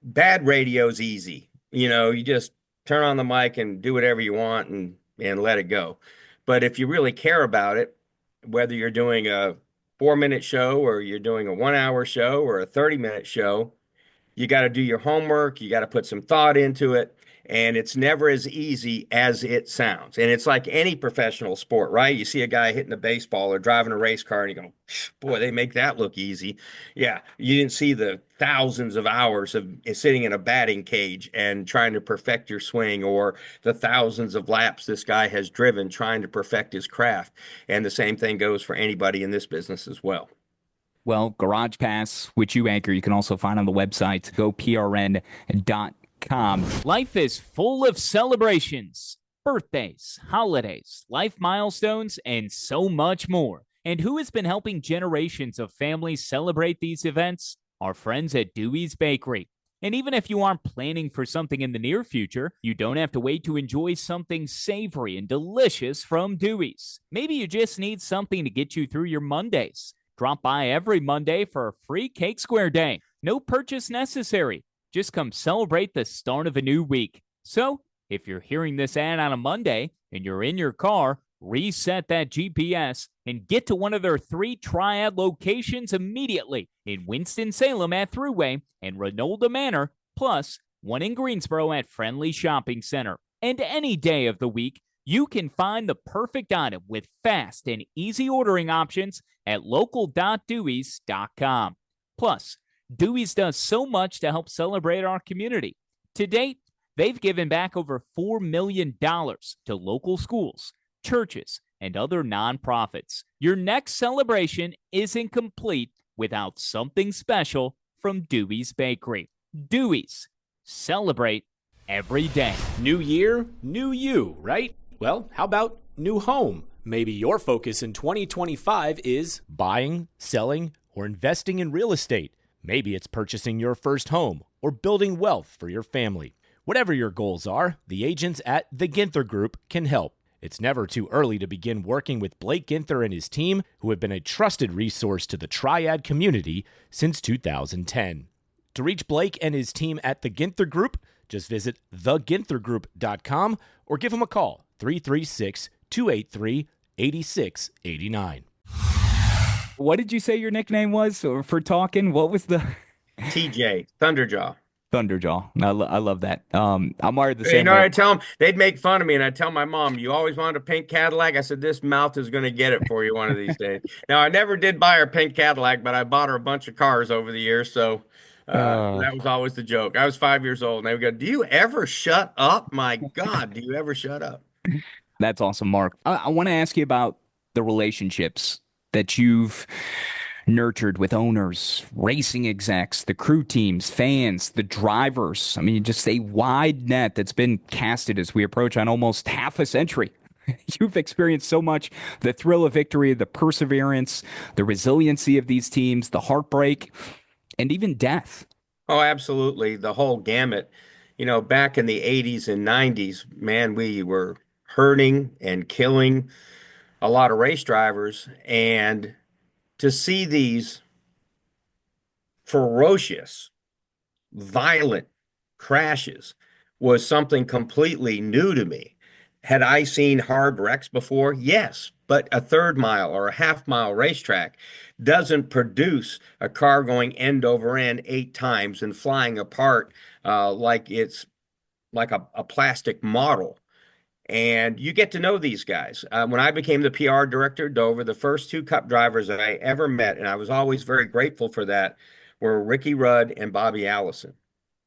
bad radio's easy. You just turn on the mic and do whatever you want and let it go. But if you really care about it, whether you're doing a 4-minute show or you're doing a 1-hour show or a 30-minute show, you got to do your homework. You got to put some thought into it. And it's never as easy as it sounds. And it's like any professional sport, right? You see a guy hitting a baseball or driving a race car and you go, boy, they make that look easy. Yeah, you didn't see the thousands of hours of sitting in a batting cage and trying to perfect your swing or the thousands of laps this guy has driven trying to perfect his craft. And the same thing goes for anybody in this business as well. Well, Garage Pass, which you anchor, you can also find on the website, goprn.com. Life is full of celebrations, birthdays, holidays, life milestones, and so much more. And who has been helping generations of families celebrate these events? Our friends at Dewey's Bakery. And even if you aren't planning for something in the near future, you don't have to wait to enjoy something savory and delicious from Dewey's. Maybe you just need something to get you through your Mondays. Drop by every Monday for a free Cake Square Day. No purchase necessary. Just come celebrate the start of a new week. So, if you're hearing this ad on a Monday and you're in your car, reset that GPS and get to one of their 3 Triad locations immediately in Winston-Salem at Thruway and Renolda Manor, plus one in Greensboro at Friendly Shopping Center. And any day of the week, you can find the perfect item with fast and easy ordering options at local.deweys.com. Plus, Dewey's does so much to help celebrate our community. To date, they've given back over $4 million to local schools, churches, and other nonprofits. Your next celebration isn't complete without something special from Dewey's Bakery. Dewey's. Celebrate every day. New year, new you, right? Well, how about new home? Maybe your focus in 2025 is buying, selling, or investing in real estate. Maybe it's purchasing your first home or building wealth for your family. Whatever your goals are, the agents at the Ginther Group can help. It's never too early to begin working with Blake Ginther and his team, who have been a trusted resource to the Triad community since 2010. To reach Blake and his team at the Ginther Group, just visit theginthergroup.com or give them a call, 336-283-8689. What did you say your nickname was for talking? What was the TJ Thunderjaw? Thunderjaw? I love that. I'm wired the same way. I tell them, they'd make fun of me, and I tell my mom, "You always wanted a pink Cadillac." I said, "This mouth is going to get it for you one of these days." Now, I never did buy her pink Cadillac, but I bought her a bunch of cars over the years, so that was always the joke. I was 5 years old, and they would go, "Do you ever shut up? My God, do you ever shut up?" That's awesome, Mark. I want to ask you about the relationships that you've nurtured with owners, racing execs, the crew teams, fans, the drivers. I mean, just a wide net that's been casted as we approach on almost half a century. You've experienced so much: the thrill of victory, the perseverance, the resiliency of these teams, the heartbreak, and even death. Oh, absolutely. The whole gamut. Back in the 80s and 90s, man, we were hurting and killing a lot of race drivers. And to see these ferocious, violent crashes was something completely new to me. Had I seen hard wrecks before? Yes, but a third mile or a half mile racetrack doesn't produce a car going end over end 8 times and flying apart like it's like a plastic model. And you get to know these guys. When I became the PR director at Dover, the first 2 Cup drivers that I ever met, and I was always very grateful for that, were Ricky Rudd and Bobby Allison.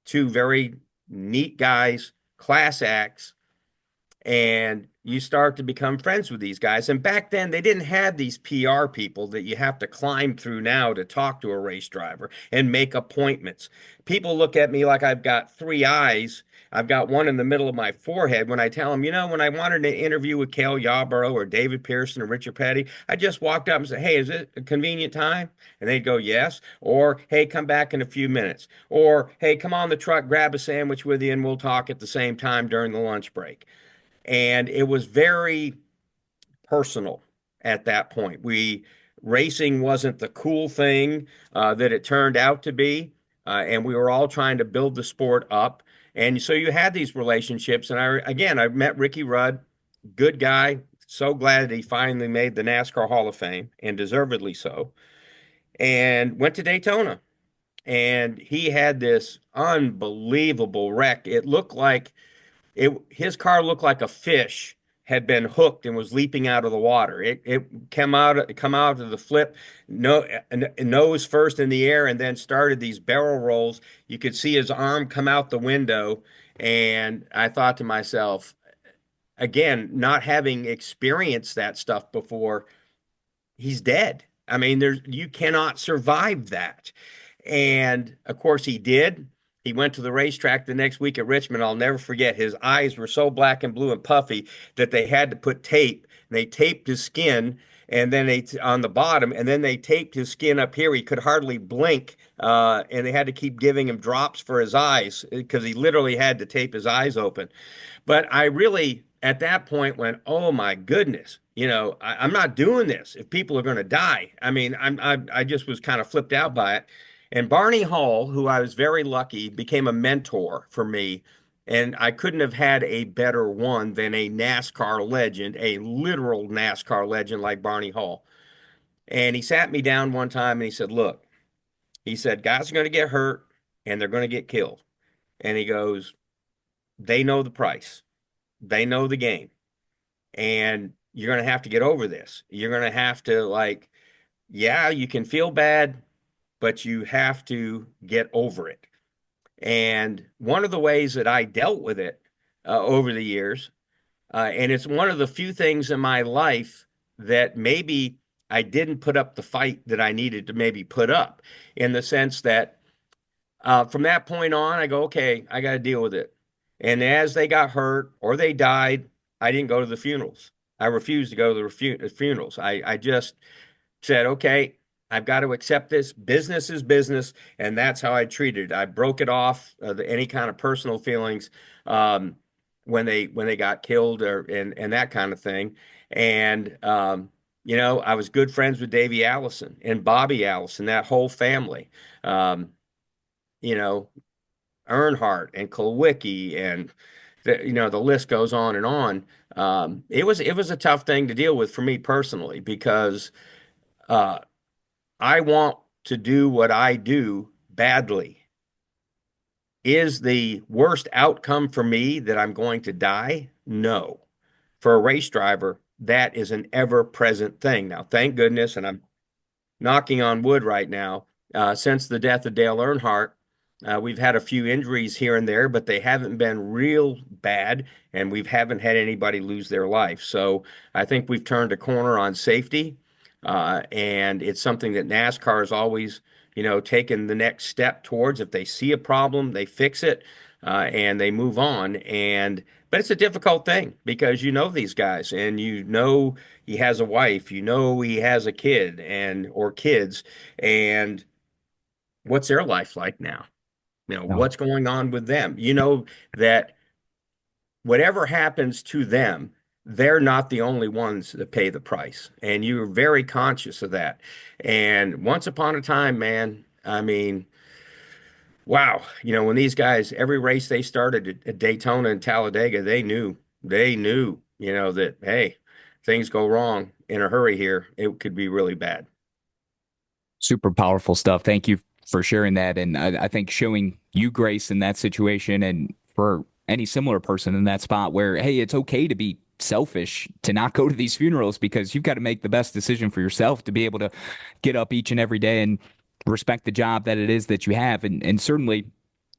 2 very neat guys, class acts, and you start to become friends with these guys. And back then, they didn't have these PR people that you have to climb through now to talk to a race driver and make appointments. People look at me like I've got 3 eyes. I've got one in the middle of my forehead when I tell them, when I wanted to interview with Cale Yarborough or David Pearson or Richard Petty, I just walked up and said, "Hey, is it a convenient time?" And they'd go, "Yes." Or, "Hey, come back in a few minutes." Or, "Hey, come on the truck, grab a sandwich with you, and we'll talk at the same time during the lunch break." And it was very personal at that point. Racing wasn't the cool thing that it turned out to be, and we were all trying to build the sport up. And so you had these relationships. And I met Ricky Rudd, good guy. So glad that he finally made the NASCAR Hall of Fame, and deservedly so. And went to Daytona. And he had this unbelievable wreck. It looked like his car looked like a fish had been hooked and was leaping out of the water. It come out of the flip, nose first in the air, and then started these barrel rolls. You could see his arm come out the window, and I thought to myself, again, not having experienced that stuff before, he's dead. I mean, you cannot survive that. And of course he did. He went to the racetrack the next week at Richmond. I'll never forget. His eyes were so black and blue and puffy that they had to put tape. They taped his skin, and then on the bottom, and then they taped his skin up here. He could hardly blink, and they had to keep giving him drops for his eyes because he literally had to tape his eyes open. But I really, at that point, went, "Oh my goodness, I'm not doing this if people are going to die." I mean, I just was kind of flipped out by it. And Barney Hall, who I was very lucky, became a mentor for me. And I couldn't have had a better one than a NASCAR legend, a literal NASCAR legend like Barney Hall. And he sat me down one time and he said, "Look," he said, "guys are going to get hurt and they're going to get killed. And he goes, they know the price. They know the game. And you're going to have to get over this. You're going to have to, like, yeah, you can feel bad, but you have to get over it. And one of the ways that I dealt with it over the years, and it's one of the few things in my life that maybe I didn't put up the fight that I needed to maybe put up, in the sense that from that point on, I go, okay, I got to deal with it. And as they got hurt or they died, I didn't go to the funerals. I refused to go to the funerals. I just said, okay, I've got to accept this. Business is business, and that's how I treated it. I broke it off any kind of personal feelings um, when they got killed or and that kind of thing. And I was good friends with Davey Allison and Bobby Allison, that whole family. Um, you know, Earnhardt and Kulwicki and the list goes on and on. It was a tough thing to deal with for me personally because uh, I want to do what I do badly. Is the worst outcome for me that I'm going to die? No. For a race driver, that is an ever-present thing. Now, thank goodness, and I'm knocking on wood right now, since the death of Dale Earnhardt, we've had a few injuries here and there, but they haven't been real bad, and we haven't had anybody lose their life. So I think we've turned a corner on safety, and it's something that NASCAR has always, taken the next step towards. If they see a problem, they fix it, and they move on. But it's a difficult thing because you know these guys, and you know he has a wife, you know he has a kid or kids, and what's their life like now? No. What's going on with them? You know that whatever happens to them, they're not the only ones that pay the price. And you're very conscious of that. And once upon a time, man, I mean, wow, when these guys, every race they started at Daytona and Talladega, they knew, that, hey, things go wrong in a hurry here, it could be really bad. Super powerful stuff. Thank you for sharing that. And I think showing you grace in that situation and for any similar person in that spot where, hey, it's okay to be selfish, to not go to these funerals because you've got to make the best decision for yourself to be able to get up each and every day and respect the job that it is that you have. And certainly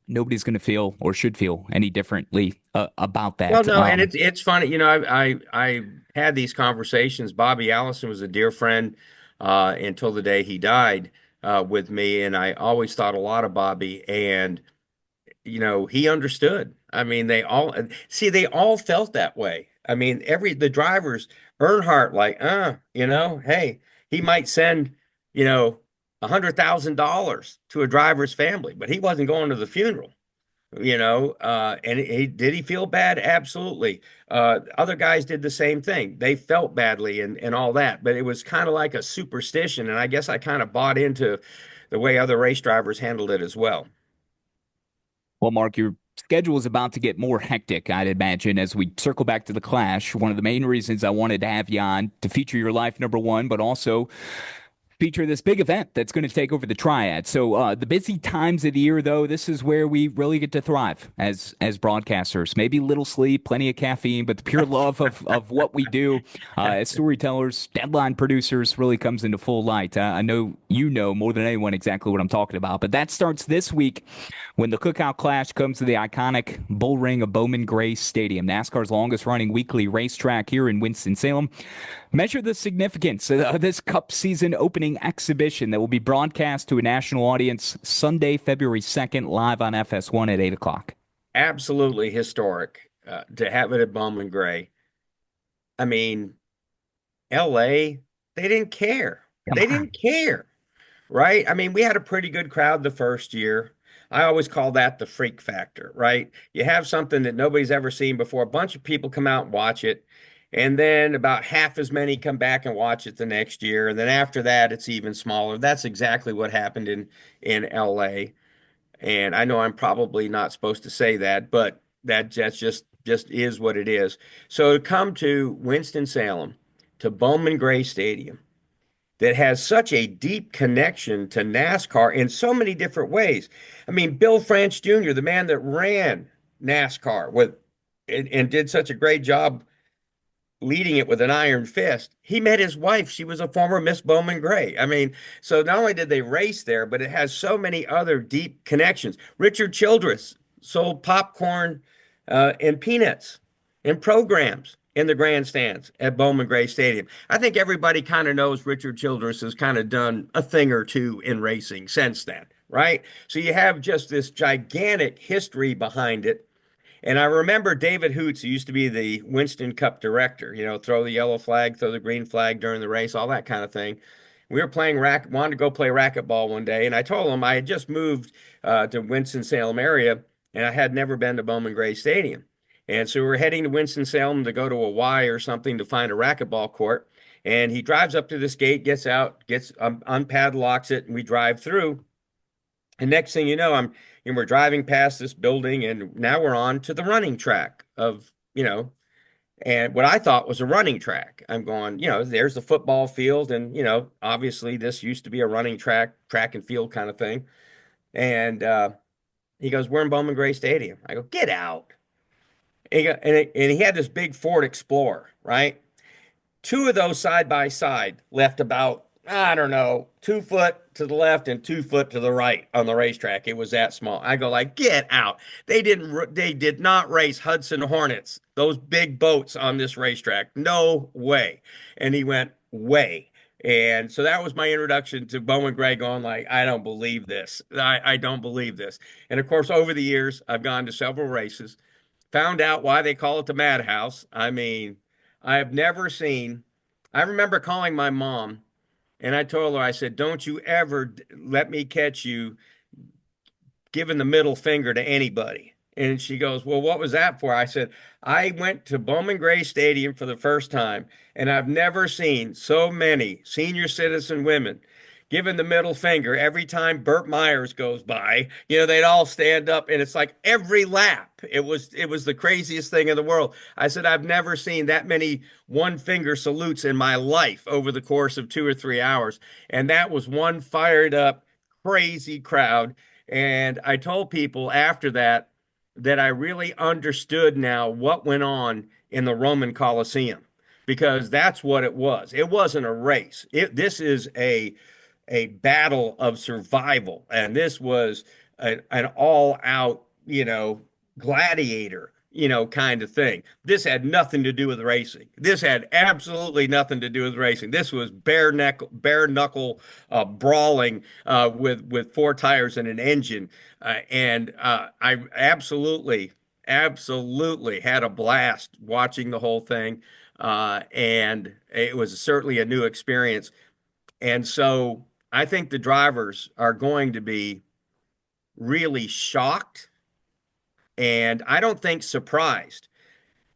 nobody's going to feel or should feel any differently about Well, that. no, and it's funny, I had these conversations. Bobby Allison was a dear friend until the day he died with me, and I always thought a lot of Bobby, and he understood. I mean, they all felt that way. I mean, the drivers, Earnhardt, like, hey, he might send, $100,000 to a driver's family, but he wasn't going to the funeral. And did he feel bad? Absolutely. Other guys did the same thing. They felt badly and all that, but it was kind of like a superstition. And I guess I kind of bought into the way other race drivers handled it as well. Well, Mark, your schedule is about to get more hectic, I'd imagine, as we circle back to the Clash. One of the main reasons I wanted to have you on to feature your life, number one, but also feature this big event that's going to take over the Triad. So the busy times of the year, though, this is where we really get to thrive as broadcasters. Maybe little sleep, plenty of caffeine, but the pure love of what we do as storytellers, deadline producers really comes into full light. I know you know more than anyone exactly what I'm talking about, but that starts this week when the Cookout Clash comes to the iconic bull ring of Bowman Gray Stadium, NASCAR's longest running weekly racetrack here in Winston-Salem. Measure the significance of this Cup season opening exhibition that will be broadcast to a national audience Sunday, February 2nd, live on FS1 at 8 o'clock. Absolutely historic to have it at Bowman Gray. I mean, LA, they didn't care. They didn't care, right? I mean, we had a pretty good crowd the first year. I always call that the freak factor, right? You have something that nobody's ever seen before. A bunch of people come out and watch it. And then about half as many come back and watch it the next year. And then after that, it's even smaller. That's exactly what happened in LA. And I know I'm probably not supposed to say that, but that's just is what it is. So to come to Winston-Salem, to Bowman Gray Stadium, that has such a deep connection to NASCAR in so many different ways. I mean, Bill France Jr., the man that ran NASCAR and did such a great job leading it with an iron fist. He met his wife. She was a former Miss Bowman Gray. I mean, so not only did they race there, but it has so many other deep connections. Richard Childress sold popcorn and peanuts and programs in the grandstands at Bowman Gray Stadium. I think everybody kind of knows Richard Childress has kind of done a thing or two in racing since then, right? So you have just this gigantic history behind it. And I remember David Hoots, who used to be the Winston Cup director, throw the yellow flag, throw the green flag during the race, all that kind of thing. We were playing wanted to go play racquetball one day, and I told him I had just moved to Winston-Salem area, and I had never been to Bowman Gray Stadium. And so we were heading to Winston-Salem to go to a Y or something to find a racquetball court. And he drives up to this gate, gets out, unpadlocks it, and we drive through. And next thing you know, we're driving past this building, and now we're on to the running track and what I thought was a running track. I'm going, there's the football field, and obviously this used to be a running track and field kind of thing. And he goes, "We're in Bowman Gray Stadium." I go, "Get out!" And he had this big Ford Explorer, right? Two of those side by side left about, I don't know, 2 foot to the left and 2 foot to the right on the racetrack. It was that small. I go like, "Get out." They did not race Hudson Hornets, those big boats on this racetrack. No way. And he went, "Way." And so that was my introduction to Bowman Gray, going like, I don't believe this. I don't believe this. And of course, over the years, I've gone to several races, found out why they call it the Madhouse. I mean, I have never seen, I remember calling my mom, and I told her, I said, "Don't you ever let me catch you giving the middle finger to anybody." And she goes, "Well, what was that for?" I said, "I went to Bowman Gray Stadium for the first time, and I've never seen so many senior citizen women giving the middle finger every time Burt Myers goes by. They'd all stand up, and it's like every lap. It was the craziest thing in the world." I said, "I've never seen that many one finger salutes in my life over the course of 2 or 3 hours." And that was one fired up, crazy crowd. And I told people after that I really understood now what went on in the Roman Colosseum, because that's what it was. It wasn't a race. This is a battle of survival. And this was an all out, gladiator, kind of thing. This had nothing to do with racing. This had absolutely nothing to do with racing. This was bare knuckle brawling with 4 tires and an engine. And I absolutely had a blast watching the whole thing. And it was certainly a new experience. And so I think the drivers are going to be really shocked, and I don't think surprised.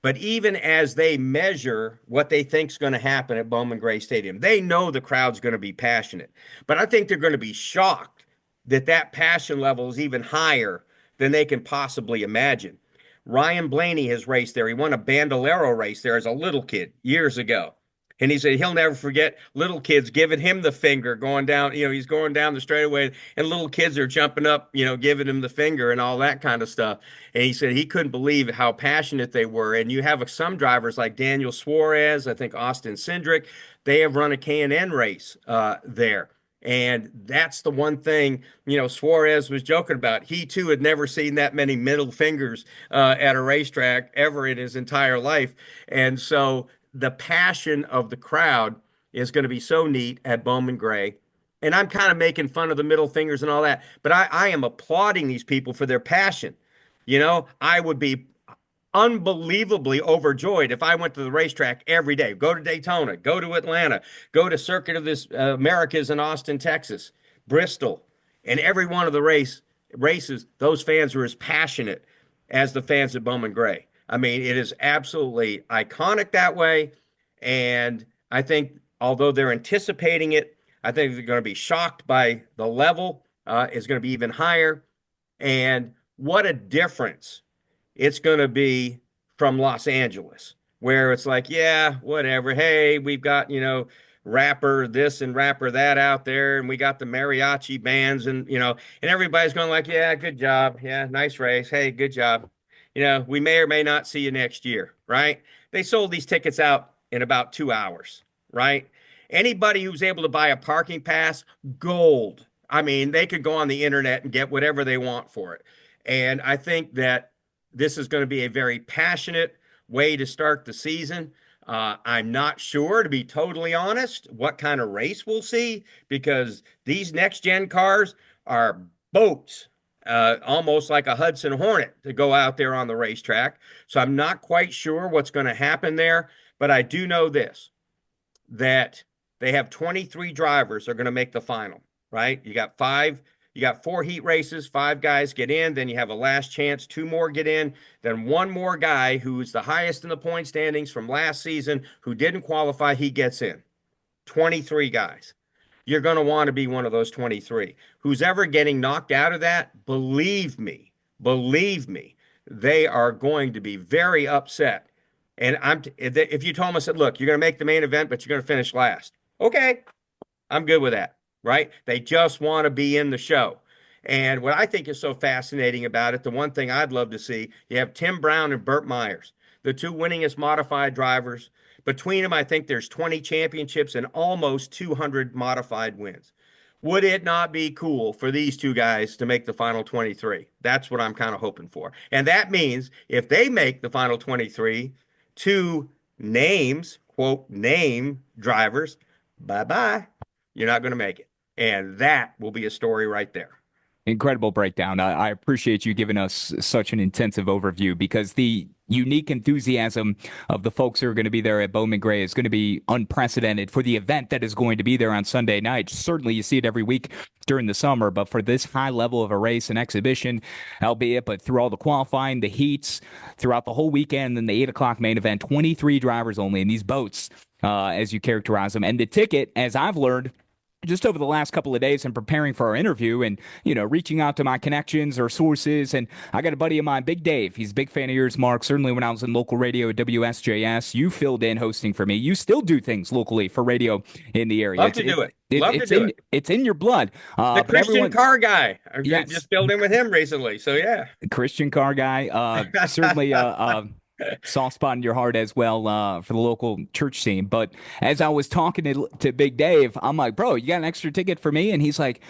But even as they measure what they think is going to happen at Bowman Gray Stadium, they know the crowd's going to be passionate. But I think they're going to be shocked that passion level is even higher than they can possibly imagine. Ryan Blaney has raced there. He won a Bandolero race there as a little kid years ago. And he said he'll never forget little kids giving him the finger going down. He's going down the straightaway, and little kids are jumping up, giving him the finger and all that kind of stuff. And he said he couldn't believe how passionate they were. And you have some drivers like Daniel Suarez, I think Austin Cindric, they have run a K&N race there. And that's the one thing, Suarez was joking about. He too had never seen that many middle fingers at a racetrack ever in his entire life. And so the passion of the crowd is going to be so neat at Bowman Gray. And I'm kind of making fun of the middle fingers and all that, but I am applauding these people for their passion. I would be unbelievably overjoyed if I went to the racetrack every day, go to Daytona, go to Atlanta, go to Circuit of the Americas in Austin, Texas, Bristol, and every one of the races, those fans were as passionate as the fans at Bowman Gray. I mean, it is absolutely iconic that way. And I think although they're anticipating it, I think they're going to be shocked by the level. It's going to be even higher. And what a difference it's going to be from Los Angeles, where it's like, yeah, whatever. Hey, we've got, rapper this and rapper that out there, and we got the mariachi bands, and and everybody's going like, yeah, good job, yeah, nice race, hey, good job. We may or may not see you next year, right? They sold these tickets out in about 2 hours, right? Anybody who's able to buy a parking pass, gold. I mean, they could go on the internet and get whatever they want for it. And I think that this is going to be a very passionate way to start the season. I'm not sure, to be totally honest, what kind of race we'll see, because these next gen cars are boats, almost like a Hudson Hornet to go out there on the racetrack. So I'm not quite sure what's going to happen there, but I do know this, that they have 23 drivers that are going to make the final, right? You got 4 heat races, 5 guys get in, then you have a last chance, 2 more get in, then 1 more guy who's the highest in the point standings from last season who didn't qualify, he gets in. 23 guys. You're going to want to be one of those 23. Who's ever getting knocked out of that, believe me, they are going to be very upset. And if you told them, I said, look, you're going to make the main event, but you're going to finish last. Okay, I'm good with that, right? They just want to be in the show. And what I think is so fascinating about it, the one thing I'd love to see, you have Tim Brown and Burt Myers, the 2 winningest modified drivers. Between them, I think there's 20 championships and almost 200 modified wins. Would it not be cool for these 2 guys to make the final 23? That's what I'm kind of hoping for. And that means if they make the final 23, 2 names, quote, name drivers, bye-bye, you're not going to make it. And that will be a story right there. Incredible breakdown. I appreciate you giving us such an intensive overview, because the unique enthusiasm of the folks who are going to be there at Bowman Gray is going to be unprecedented for the event that is going to be there on Sunday night. Certainly you see it every week during the summer, but for this high level of a race and exhibition, albeit, but through all the qualifying, the heats, throughout the whole weekend, then the 8 o'clock main event, 23 drivers only in these boats, as you characterize them. And the ticket, as I've learned, just over the last couple of days and preparing for our interview and, reaching out to my connections or sources. And I got a buddy of mine, Big Dave. He's a big fan of yours, Mark. Certainly when I was in local radio at WSJS, you filled in hosting for me. You still do things locally for radio in the area. Love to do it. It's in your blood. The Christian car guy. I yes. just filled in with him recently. So, yeah. Christian car guy. Certainly soft spot in your heart as well for the local church scene. But as I was talking to Big Dave, I'm like, bro, you got an extra ticket for me? And he's like,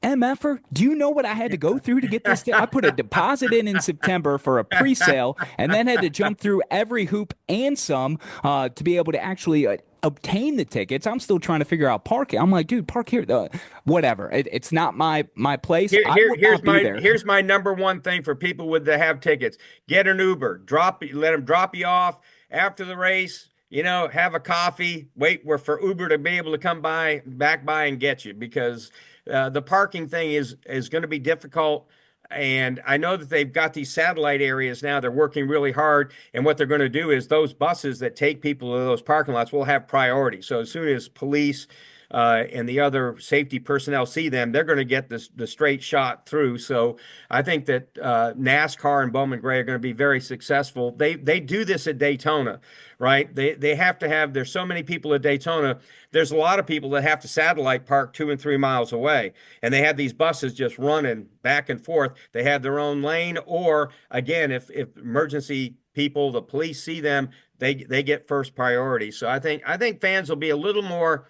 MFer, do you know what I had to go through to get this? I put a deposit in September for a pre-sale and then had to jump through every hoop and some to be able to actually obtain the tickets. I'm still trying to figure out parking. I'm like, dude, park here. Whatever. It's not my place. Here's my number one thing for people that have tickets. Get an Uber. Let them drop you off after the race. Have a coffee. Wait for Uber to be able to come back by and get you, because the parking thing is going to be difficult. And I know that they've got these satellite areas now. They're working really hard. And what they're going to do is those buses that take people to those parking lots will have priority. So as soon as police and the other safety personnel see them, they're going to get the straight shot through. So I think that NASCAR and Bowman Gray are going to be very successful. They do this at Daytona, right? They have to have, there's so many people at Daytona. There's a lot of people that have to satellite park 2 and 3 miles away. And they have these buses just running back and forth. They have their own lane, or again, if emergency people, the police see them, they get first priority. So I think fans will be a little more,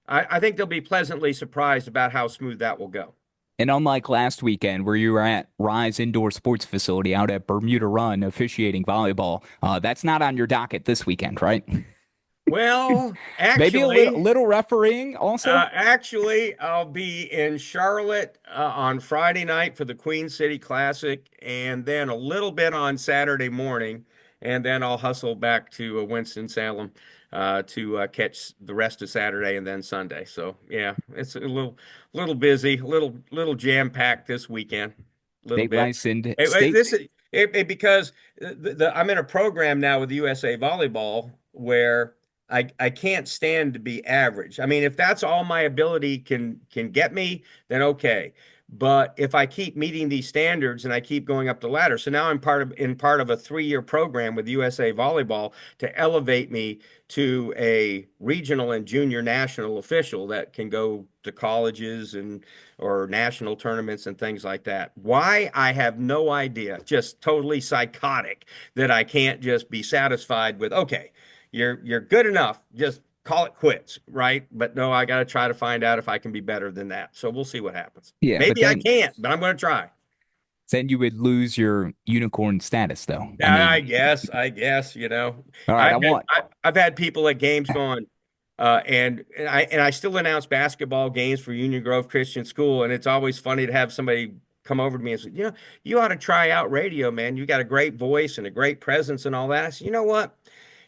I think they'll be pleasantly surprised about how smooth that will go. And unlike last weekend where you were at Rise Indoor Sports Facility out at Bermuda Run officiating volleyball, that's not on your docket this weekend, right? Well, actually, maybe a little refereeing also. Actually, I'll be in Charlotte on Friday night for the Queen City Classic, and then a little bit on Saturday morning, and then I'll hustle back to Winston-Salem to catch the rest of Saturday and then Sunday. So yeah, it's a little busy, little jam packed this weekend. Little bit. Licensed because I'm in a program now with the USA Volleyball where I can't stand to be average. I mean, if that's all my ability can get me, then okay. But if I keep meeting these standards and I keep going up the ladder, so now I'm part of a 3-year program with USA Volleyball to elevate me to a regional and junior national official that can go to colleges and or national tournaments and things like that. Why? I have no idea. Just totally psychotic that I can't just be satisfied with, okay, you're good enough. Just call it quits, right? But no, I got to try to find out if I can be better than that. So we'll see what happens. Yeah, Maybe I can't, but I'm going to try. then you would lose your unicorn status, though. I guess, you know, All right, I've had people at games going, and I still announce basketball games for Union Grove Christian School, and it's always funny to have somebody come over to me and say, you know, you ought to try out radio, man. You got a great voice and a great presence and all that. I said, you know what?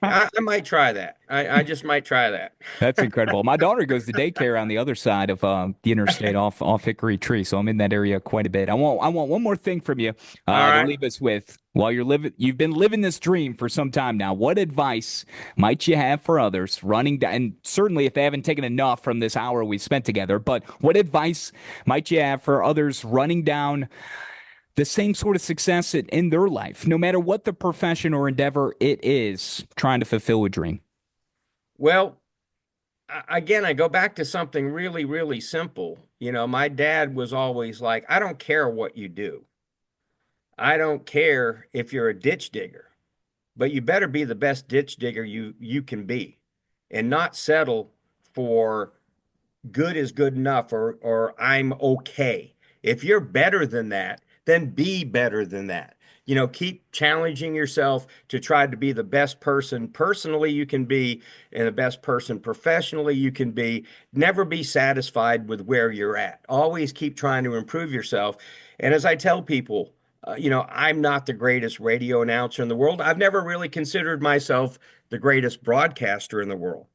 I might try that. I just might try that. That's incredible. My daughter goes to daycare on the other side of the interstate off Hickory Tree, so I'm in that area quite a bit. I want one more thing from you to leave us with. While you've been living this dream for some time now. What advice might you have for others running down? And certainly, if they haven't taken enough from this hour we spent together, but what advice might you have for others running down the same sort of success in their life, no matter what the profession or endeavor it is, trying to fulfill a dream? Well, again, I go back to something really, really simple. You know, my dad was always like, I don't care what you do. I don't care if you're a ditch digger, but you better be the best ditch digger you can be and not settle for good is good enough or I'm okay. If you're better than that, then be better than that. You know, keep challenging yourself to try to be the best person personally you can be and the best person professionally you can be. Never be satisfied with where you're at. Always keep trying to improve yourself. And as I tell people, you know, I'm not the greatest radio announcer in the world. I've never really considered myself the greatest broadcaster in the world.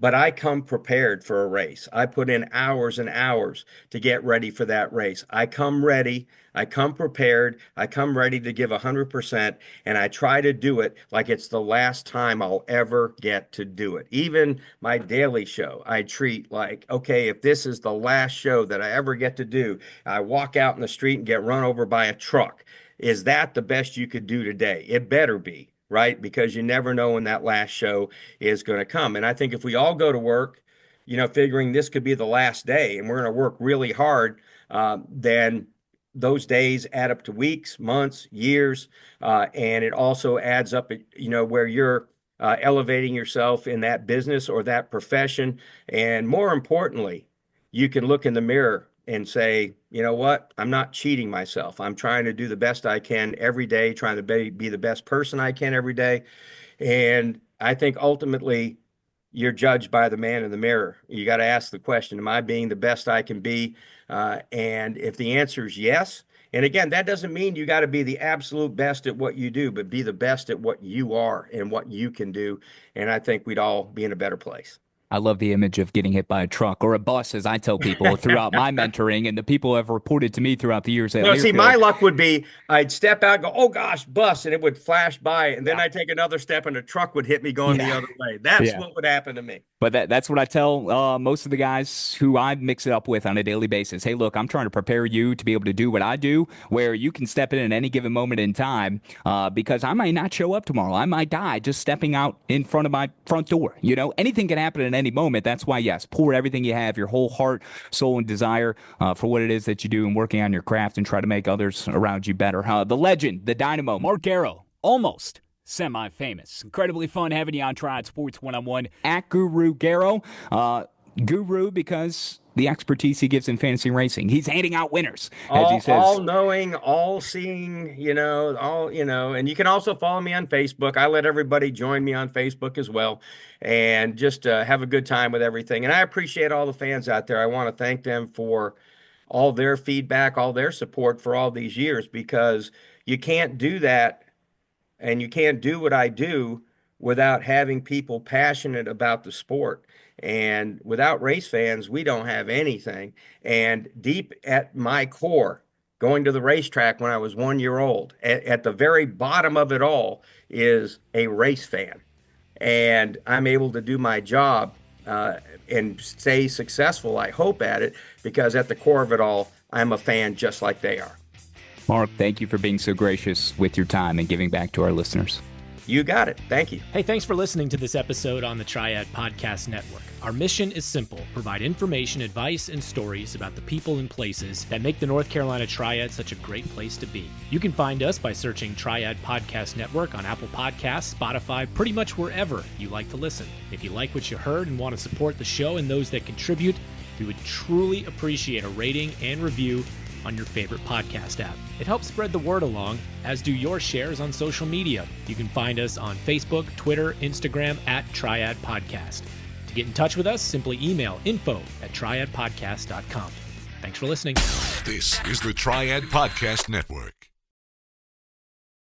But I come prepared for a race. I put in hours and hours to get ready for that race. I come ready. I come prepared. I come ready to give 100%. And I try to do it like it's the last time I'll ever get to do it. Even my daily show, I treat like, okay, if this is the last show that I ever get to do, I walk out in the street and get run over by a truck. Is that the best you could do today? It better be. Right? Because you never know when that last show is going to come. And I think if we all go to work, you know, figuring this could be the last day and we're going to work really hard, then those days add up to weeks, months, years. And it also adds up, you know, where you're elevating yourself in that business or that profession. And more importantly, you can look in the mirror and say, you know what, I'm not cheating myself. I'm trying to do the best I can every day, trying to be the best person I can every day. And I think ultimately you're judged by the man in the mirror. You got to ask the question, am I being the best I can be? And if the answer is yes, and again, that doesn't mean you got to be the absolute best at what you do, but be the best at what you are and what you can do. And I think we'd all be in a better place. I love the image of getting hit by a truck or a bus, as I tell people throughout my mentoring and the people have reported to me throughout the years. No, see, my luck would be I'd step out and go, oh gosh, bus, and it would flash by, and then I'd take another step and a truck would hit me going the other way. That's what would happen to me. But that's what I tell most of the guys who I mix it up with on a daily basis. Hey, look, I'm trying to prepare you to be able to do what I do, where you can step in at any given moment in time, because I might not show up tomorrow. I might die just stepping out in front of my front door. You know, anything can happen at any moment. That's why, yes, pour everything you have, your whole heart, soul, and desire for what it is that you do and working on your craft and try to make others around you better. The legend, the dynamo, Mark Garrow, almost semi-famous. Incredibly fun having you on Triad Sports One-on-One. At Guru Garrow. Guru because the expertise he gives in fantasy racing. He's handing out winners, as he says. All knowing, all seeing, and you can also follow me on Facebook. I let everybody join me on Facebook as well and just have a good time with everything. And I appreciate all the fans out there. I want to thank them for all their feedback, all their support for all these years, because you can't do that and you can't do what I do without having people passionate about the sport. And without race fans, we don't have anything. And deep at my core, going to the racetrack when I was 1 year old, at the very bottom of it all is a race fan. And I'm able to do my job and stay successful, I hope, at it, because at the core of it all, I'm a fan just like they are. Mark, thank you for being so gracious with your time and giving back to our listeners. You got it. Thank you. Hey, thanks for listening to this episode on the Triad Podcast Network. Our mission is simple: provide information, advice, and stories about the people and places that make the North Carolina Triad such a great place to be. You can find us by searching Triad Podcast Network on Apple Podcasts, Spotify, pretty much wherever you like to listen. If you like what you heard and want to support the show and those that contribute, we would truly appreciate a rating and review on your favorite podcast app. It helps spread the word along, as do your shares on social media. You can find us on Facebook, Twitter, Instagram at Triad Podcast. To get in touch with us, simply email info@triadpodcast.com. Thanks for listening. This is the Triad Podcast Network.